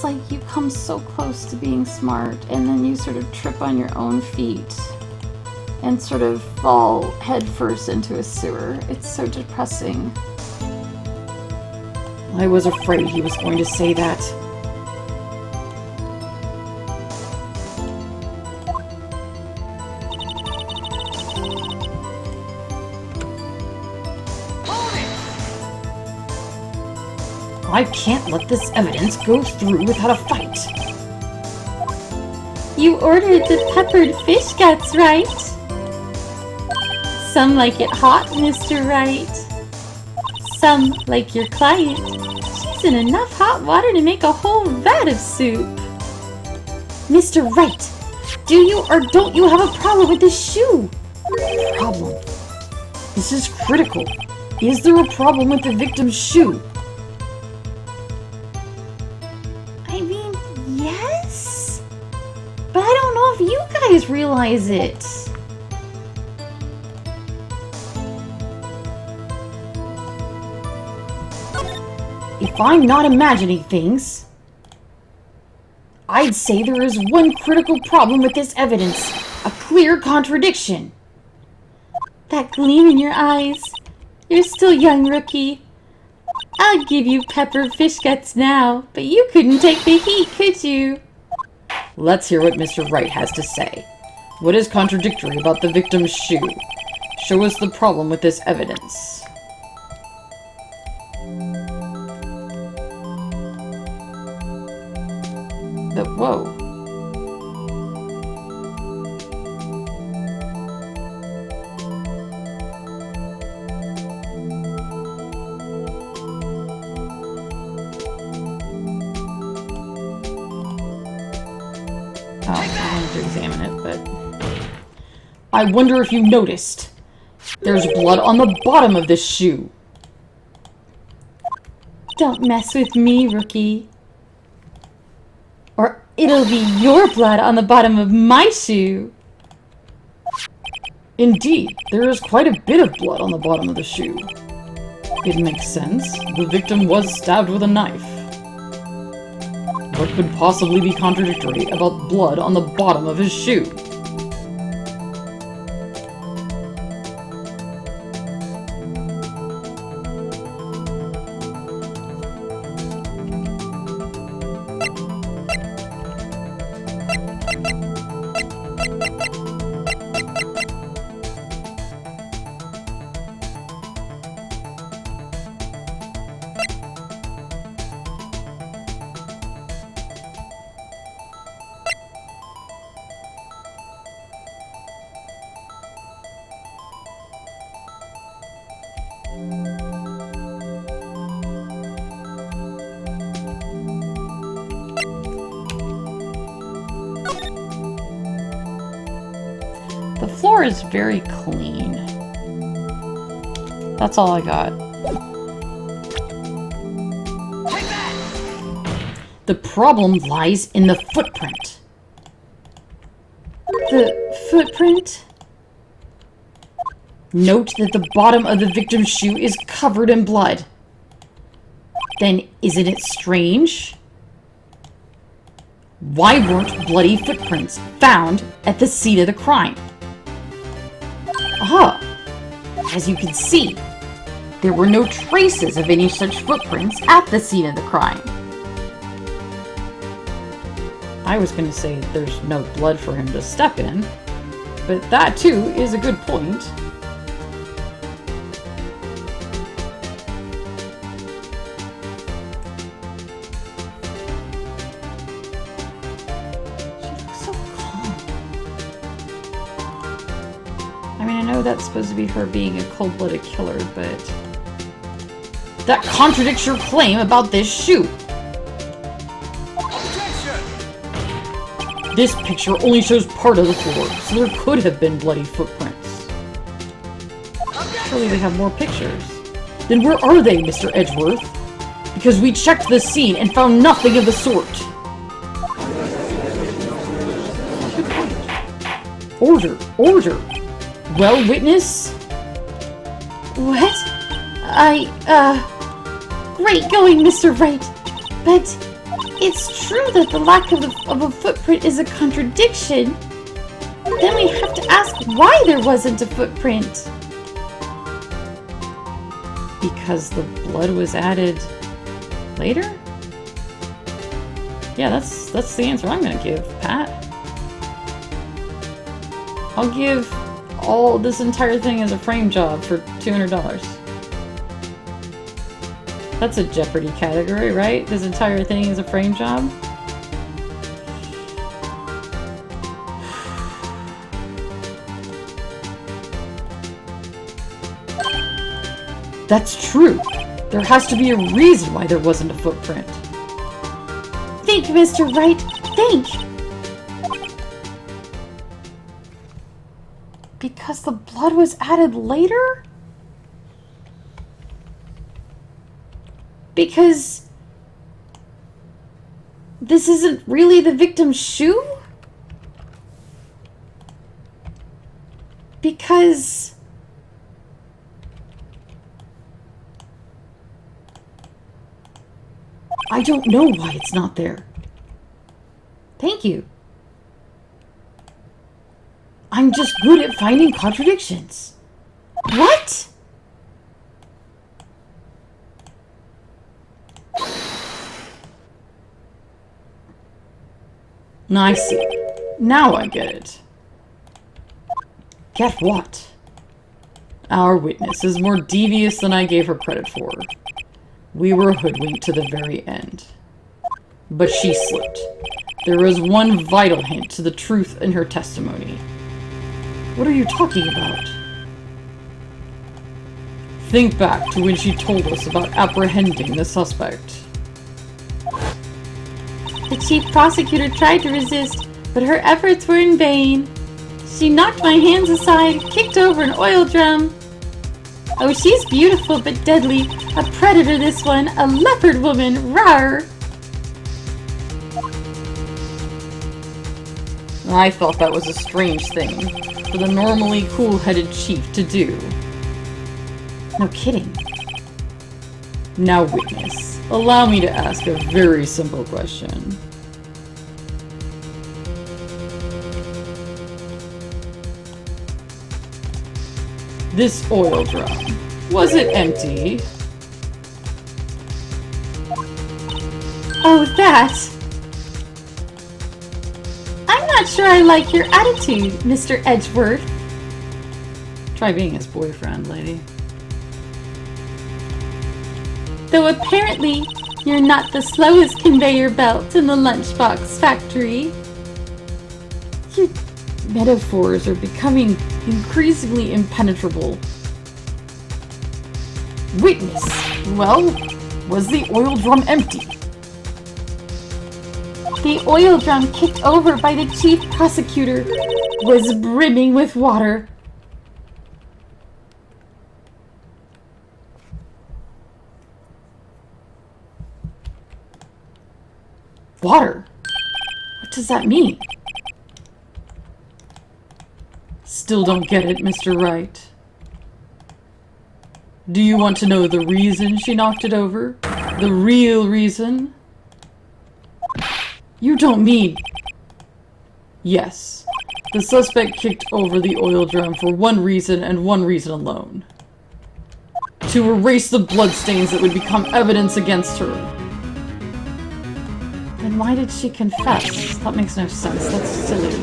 like you come so close to being smart and then you sort of trip on your own feet and sort of fall headfirst into a sewer. It's so depressing. I was afraid he was going to say that. I can't let this evidence go through without a fight. You ordered the peppered fish guts, right? Some like it hot, Mr. Wright. Some, like your client, she's in enough hot water to make a whole vat of soup. Mr. Wright, do you or don't you have a problem with this shoe? Problem. This is critical. Is there a problem with the victim's shoe? I mean, yes. But I don't know if you guys realize it. If I'm not imagining things, I'd say there is one critical problem with this evidence. A clear contradiction. That gleam in your eyes. You're still young, rookie. I'll give you pepper fish guts now, but you couldn't take the heat, could you? Let's hear what Mr. Wright has to say. What is contradictory about the victim's shoe? Show us the problem with this evidence. Whoa. I wanted to examine it, but... I wonder if you noticed. There's blood on the bottom of this shoe. Don't mess with me, rookie. Or it'll be your blood on the bottom of my shoe. Indeed, there is quite a bit of blood on the bottom of the shoe. It makes sense. The victim was stabbed with a knife. What could possibly be contradictory about blood on the bottom of his shoe? The floor is very clean. That's all I got. The problem lies in the footprint. The footprint? Note that the bottom of the victim's shoe is covered in blood. Then isn't it strange? Why weren't bloody footprints found at the scene of the crime? Aha! As you can see, there were no traces of any such footprints at the scene of the crime. I was going to say there's no blood for him to step in, but that too is a good point. I know that's supposed to be her being a cold-blooded killer, but... that contradicts your claim about this shoe! Objection! This picture only shows part of the floor, so there could have been bloody footprints. Surely they have more pictures. Then where are they, Mr. Edgeworth? Because we checked the scene and found nothing of the sort. Good point. Order! Order! Well, witness? What? Great going, Mr. Wright. But it's true that the lack of a footprint is a contradiction. Then we have to ask why there wasn't a footprint. Because the blood was added later? Yeah, that's the answer I'm gonna give, Pat. I'll give all this entire thing as a frame job for $200. That's a Jeopardy category, right? This entire thing is a frame job? That's true. There has to be a reason why there wasn't a footprint. Think, Mr. Wright, think! Because the blood was added later? Because this isn't really the victim's shoe? Because I don't know why it's not there. Thank you. I'm just good at finding contradictions. What? I see. Now I get it. Get what? Our witness is more devious than I gave her credit for. We were hoodwinked to the very end. But she slipped. There is one vital hint to the truth in her testimony. What are you talking about? Think back to when she told us about apprehending the suspect. The chief prosecutor tried to resist, but her efforts were in vain. She knocked my hands aside, kicked over an oil drum. Oh, she's beautiful but deadly. A predator, this one. A leopard woman. Rawr! I thought that was a strange thing for the normally cool-headed chief to do. No kidding. Now, witness, allow me to ask a very simple question. This oil drum, was it empty? Oh, that! I'm not sure I like your attitude, Mr. Edgeworth. Try being his boyfriend, lady. Though apparently, you're not the slowest conveyor belt in the lunchbox factory. Your metaphors are becoming increasingly impenetrable. Witness! Well, was the oil drum empty? The oil drum kicked over by the chief prosecutor was brimming with water. Water? What does that mean? Still don't get it, Mr. Wright. Do you want to know the reason she knocked it over? The real reason? You don't mean... Yes. The suspect kicked over the oil drum for one reason and one reason alone. To erase the bloodstains that would become evidence against her. Then why did she confess? That makes no sense. That's silly.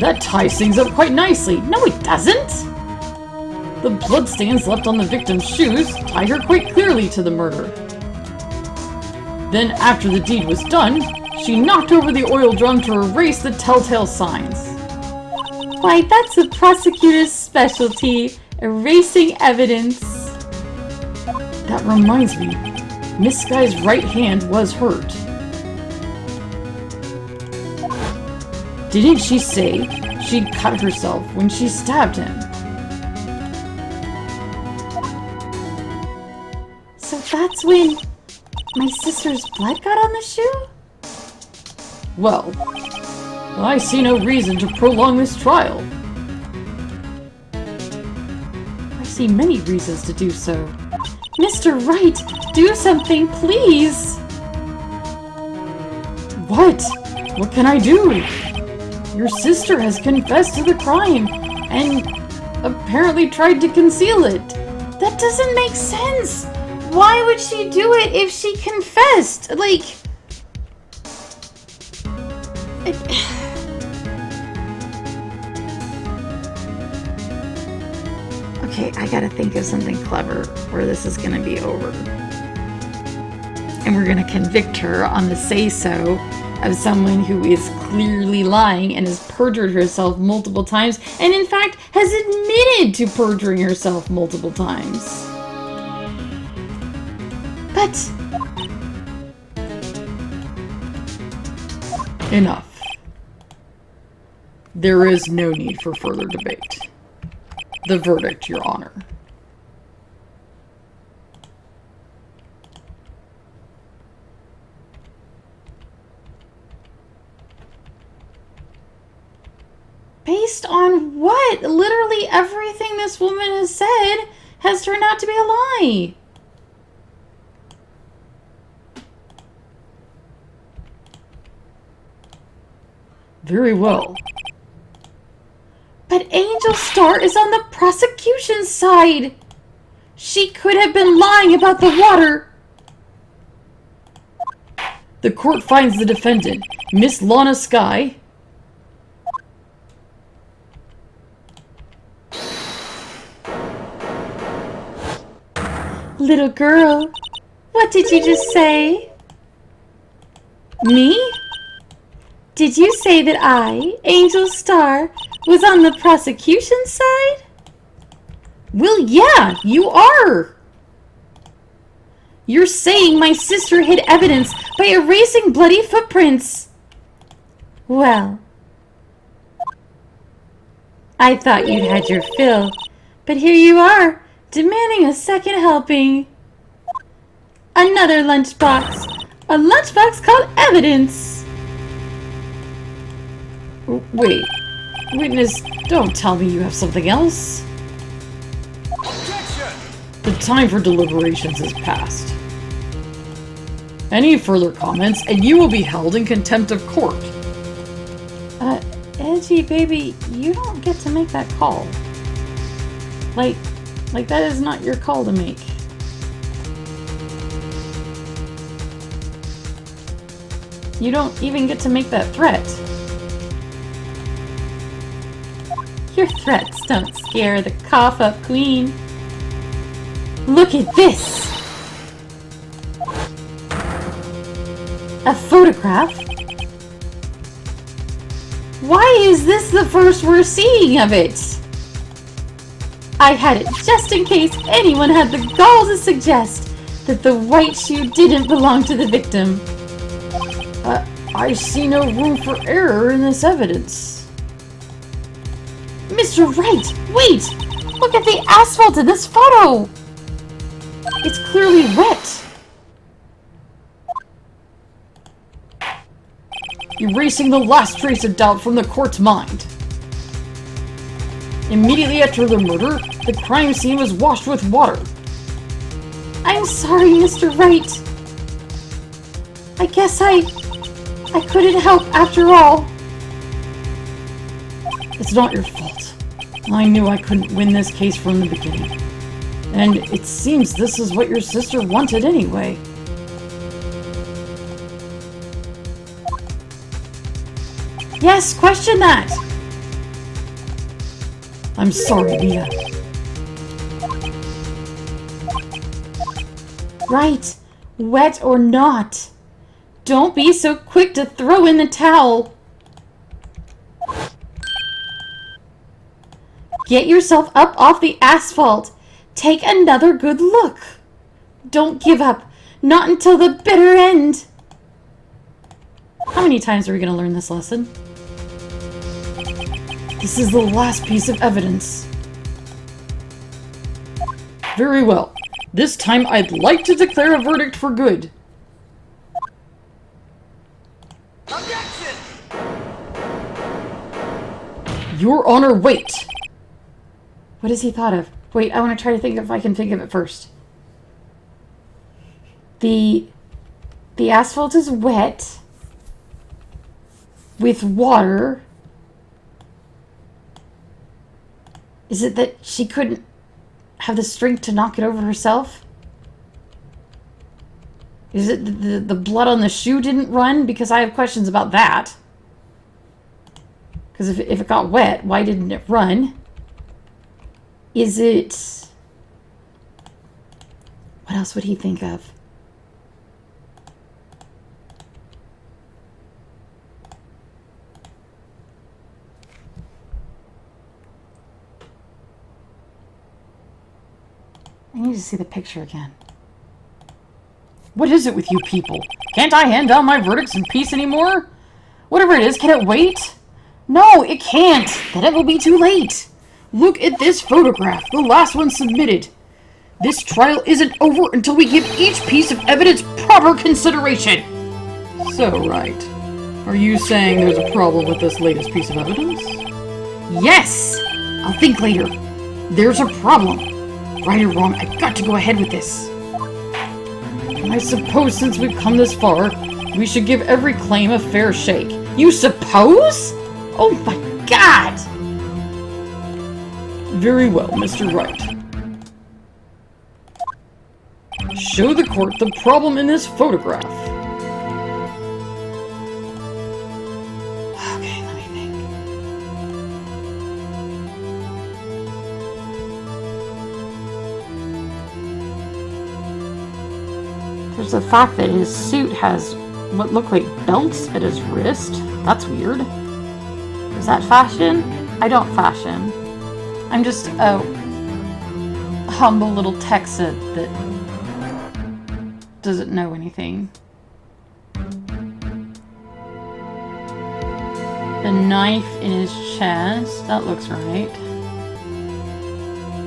That ties things up quite nicely. No, it doesn't! The bloodstains left on the victim's shoes tie her quite clearly to the murder. Then, after the deed was done, she knocked over the oil drum to erase the telltale signs. Why, that's the prosecutor's specialty. Erasing evidence. That reminds me, Miss Sky's right hand was hurt. Didn't she say she'd cut herself when she stabbed him? So that's when my sister's blood got on the shoe? Well, I see no reason to prolong this trial. I see many reasons to do so. Mr. Wright, do something, please! What? What can I do? Your sister has confessed to the crime and apparently tried to conceal it. That doesn't make sense! Why would she do it if she confessed? Like... Okay, I gotta think of something clever where this is gonna be over. And we're gonna convict her on the say-so of someone who is clearly lying and has perjured herself multiple times, and in fact has admitted to perjuring herself multiple times. But... Enough. There is no need for further debate. The verdict, Your Honor. Based on what? Literally everything this woman has said has turned out to be a lie. Very well. But Angel Star is on the prosecution's side. She could have been lying about the water. The court finds the defendant, Miss Lana Skye. Little girl, what did you just say? Me? Did you say that I, Angel Star, was on the prosecution side? Well, yeah, you are. You're saying my sister hid evidence by erasing bloody footprints. Well, I thought you'd had your fill, but here you are, demanding a second helping. Another lunchbox. A lunchbox called evidence. Wait, witness, don't tell me you have something else. Objection! The time for deliberations is past. Any further comments, and you will be held in contempt of court. Edgy baby, you don't get to make that call. Like that is not your call to make. You don't even get to make that threat. Your threats don't scare the cough-up queen. Look at this! A photograph? Why is this the first we're seeing of it? I had it just in case anyone had the gall to suggest that the white shoe didn't belong to the victim. I see no room for error in this evidence. Mr. Wright, wait! Look at the asphalt in this photo! It's clearly wet. Erasing the last trace of doubt from the court's mind. Immediately after the murder, the crime scene was washed with water. I'm sorry, Mr. Wright. I guess I couldn't help after all. It's not your fault. I knew I couldn't win this case from the beginning. And it seems this is what your sister wanted anyway. Yes, question that. I'm sorry, Mia. Right, wet or not. Don't be so quick to throw in the towel. Get yourself up off the asphalt. Take another good look. Don't give up. Not until the bitter end. How many times are we going to learn this lesson? This is the last piece of evidence. Very well. This time I'd like to declare a verdict for good. Objection! Your Honor, wait. What has he thought of? Wait, I want to try to think if I can think of it first. The asphalt is wet with water. Is it that she couldn't have the strength to knock it over herself? Is it the blood on the shoe didn't run? Because I have questions about that. Because if it got wet, why didn't it run? Is it... What else would he think of? I need to see the picture again. What is it with you people? Can't I hand down my verdicts in peace anymore? Whatever it is, can it wait? No, it can't. Then it will be too late. Look at this photograph, the last one submitted. This trial isn't over until we give each piece of evidence proper consideration. So, Wright, are you saying there's a problem with this latest piece of evidence? Yes! I'll think later. There's a problem. Right or wrong, I've got to go ahead with this. I suppose since we've come this far, we should give every claim a fair shake You suppose? Oh my god! Very well, Mr. Wright. Show the court the problem in this photograph. Okay, let me think. There's the fact that his suit has what look like belts at his wrist. That's weird. Is that fashion? I don't fashion. I'm just a humble little Texan that doesn't know anything. The knife in his chest. That looks right.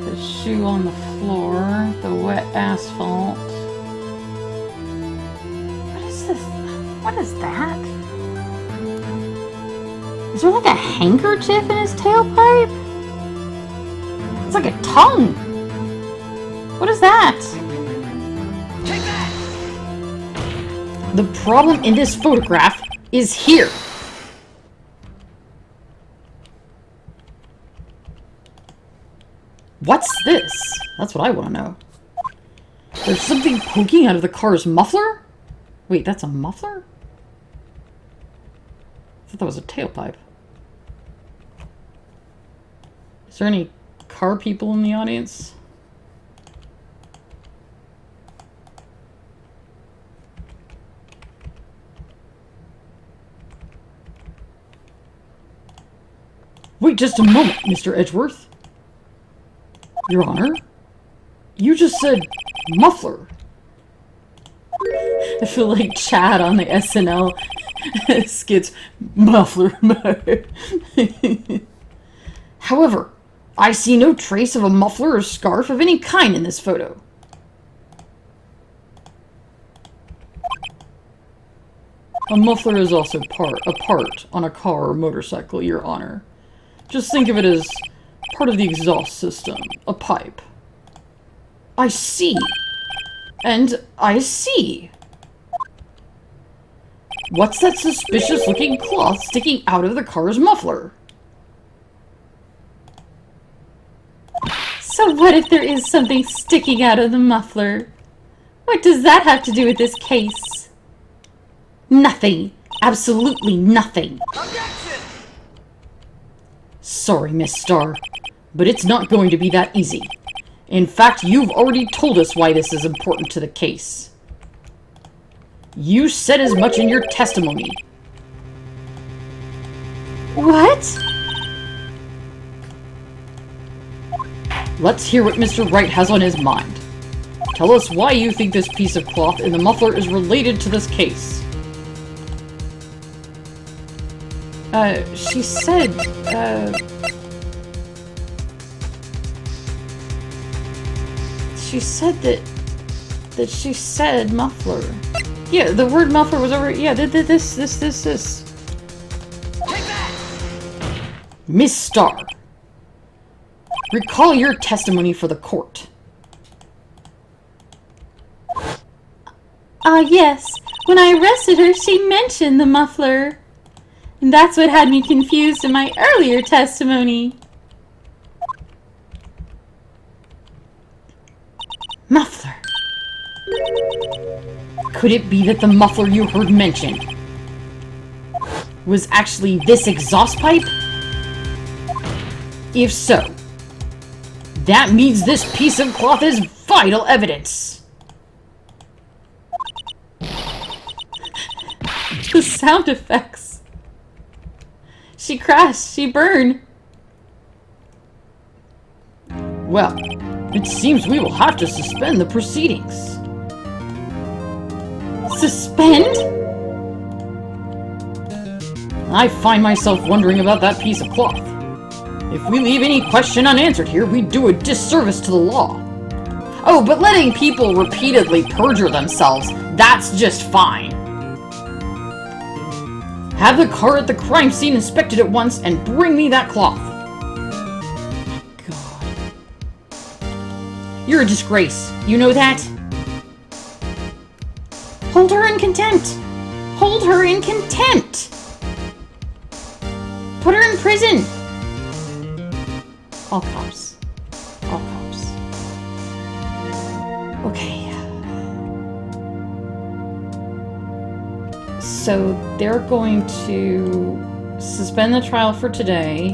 The shoe on the floor. The wet asphalt. What is that? Is there like a handkerchief in his tailpipe? It's like a tongue. What is that? Take that! The problem in this photograph is here. What's this? That's what I want to know. There's something poking out of the car's muffler? Wait, that's a muffler? I thought that was a tailpipe. Is there any car people in the audience? Wait just a moment, Mr. Edgeworth. Your Honor, you just said muffler. I feel like Chad on the SNL skits. Muffler. However, I see no trace of a muffler or scarf of any kind in this photo. A muffler is also a part on a car or motorcycle, Your Honor. Just think of it as part of the exhaust system, a pipe. I see. And I see. What's that suspicious-looking cloth sticking out of the car's muffler? So what if there is something sticking out of the muffler? What does that have to do with this case? Nothing. Absolutely nothing. Objection! Sorry, Miss Starr, but it's not going to be that easy. In fact, you've already told us why this is important to the case. You said as much in your testimony. What? Let's hear what Mr. Wright has on his mind. Tell us why you think this piece of cloth in the muffler is related to this case. She said, she said that she said muffler. Yeah, the word muffler was over. Yeah, this. Take that! Miss Starr, recall your testimony for the court. Yes. When I arrested her, she mentioned the muffler. And that's what had me confused in my earlier testimony. Muffler. Could it be that the muffler you heard mentioned was actually this exhaust pipe? If so, that means this piece of cloth is vital evidence. The sound effects. She crashed. She burned. Well, it seems we will have to suspend the proceedings. Suspend? I find myself wondering about that piece of cloth. If we leave any question unanswered here, we do a disservice to the law. Oh, but letting people repeatedly perjure themselves, that's just fine. Have the car at the crime scene inspected at once and bring me that cloth. God. You're a disgrace. You know that? Hold her in contempt. Hold her in contempt. Put her in prison! All cops. All cops. Okay. So they're going to suspend the trial for today.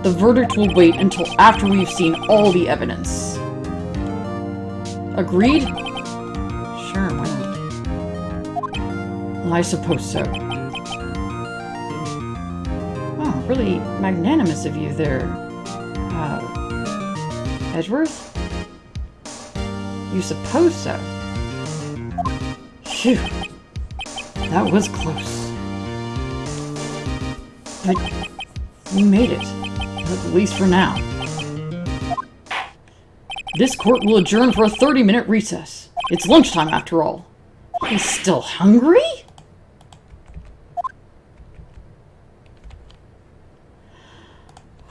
The verdict will wait until after we've seen all the evidence. Agreed? Sure, why not? Well, I suppose so. Oh, really magnanimous of you there, Edgeworth? You suppose so? Phew. That was close. But we made it. At least for now. This court will adjourn for a 30-minute recess. It's lunchtime after all. He's still hungry?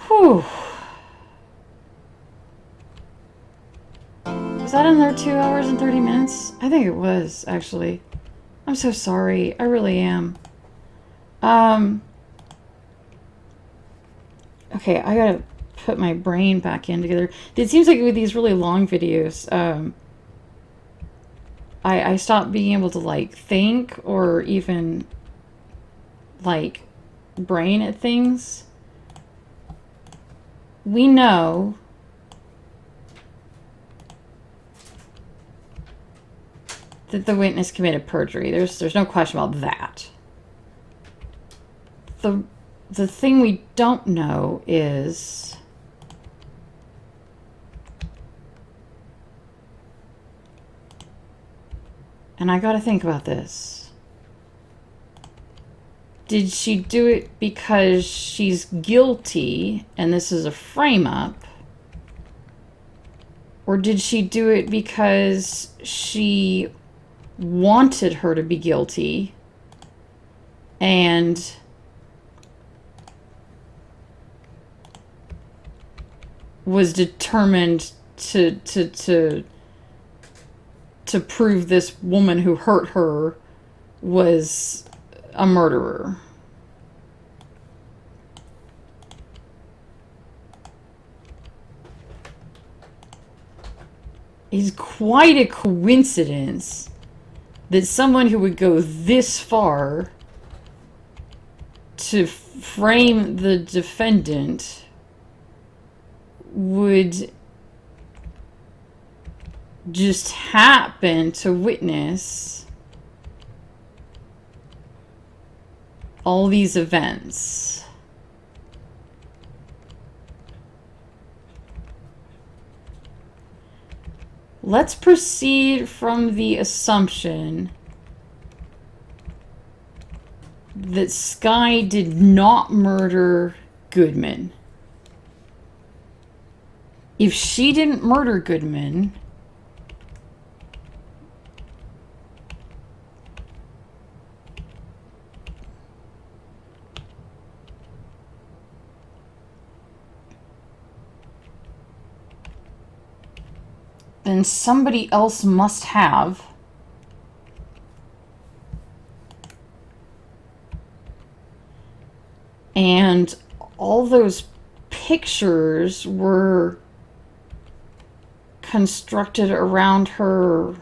Whew. Was that in there 2 hours and 30 minutes? I think it was, actually. I'm so sorry. I really am. Okay, I gotta put my brain back in together. It seems like with these really long videos, I stopped being able to, like, think or even, like, brain at things. We know that the witness committed perjury. There's no question about that. The thing we don't know is and I gotta think about this. Did she do it because she's guilty and this is a frame-up? Or did she do it because she wanted her to be guilty and was determined to prove this woman who hurt her was a murderer? It's quite a coincidence that someone who would go this far to frame the defendant would just happen to witness all these events. Let's proceed from the assumption that Skye did not murder Goodman. If she didn't murder Goodman, then somebody else must have. And all those pictures were constructed around her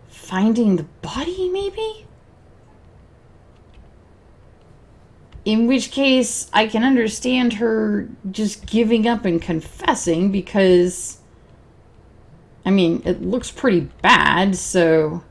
finding the body, maybe? In which case, I can understand her just giving up and confessing because, I mean, it looks pretty bad, so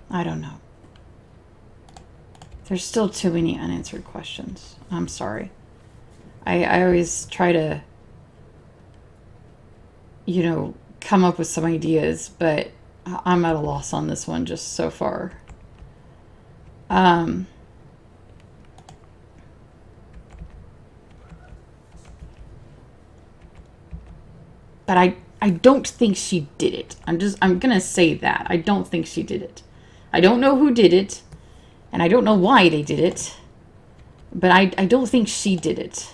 I don't know. There's still too many unanswered questions. I'm sorry. I always try to, you know, come up with some ideas, but I'm at a loss on this one just so far. But I don't think she did it. I'm gonna say that. I don't think she did it. I don't know who did it, and I don't know why they did it, But I don't think she did it.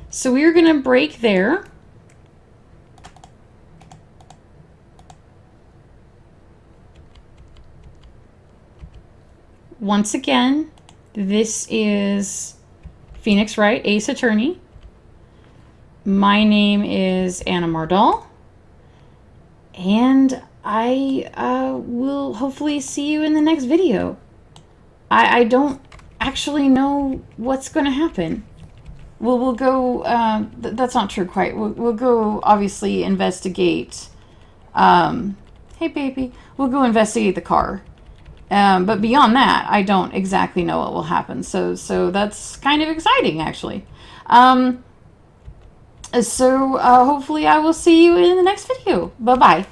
So we're going to break there. Once again, this is Phoenix Wright, Ace Attorney. My name is Anna Mardall. And I will hopefully see you in the next video. I don't actually know what's going to happen. We'll go, that's not true quite. We'll go obviously investigate, hey baby, we'll go investigate the car. But beyond that, I don't exactly know what will happen. So that's kind of exciting, actually. Hopefully I will see you in the next video. Bye-bye.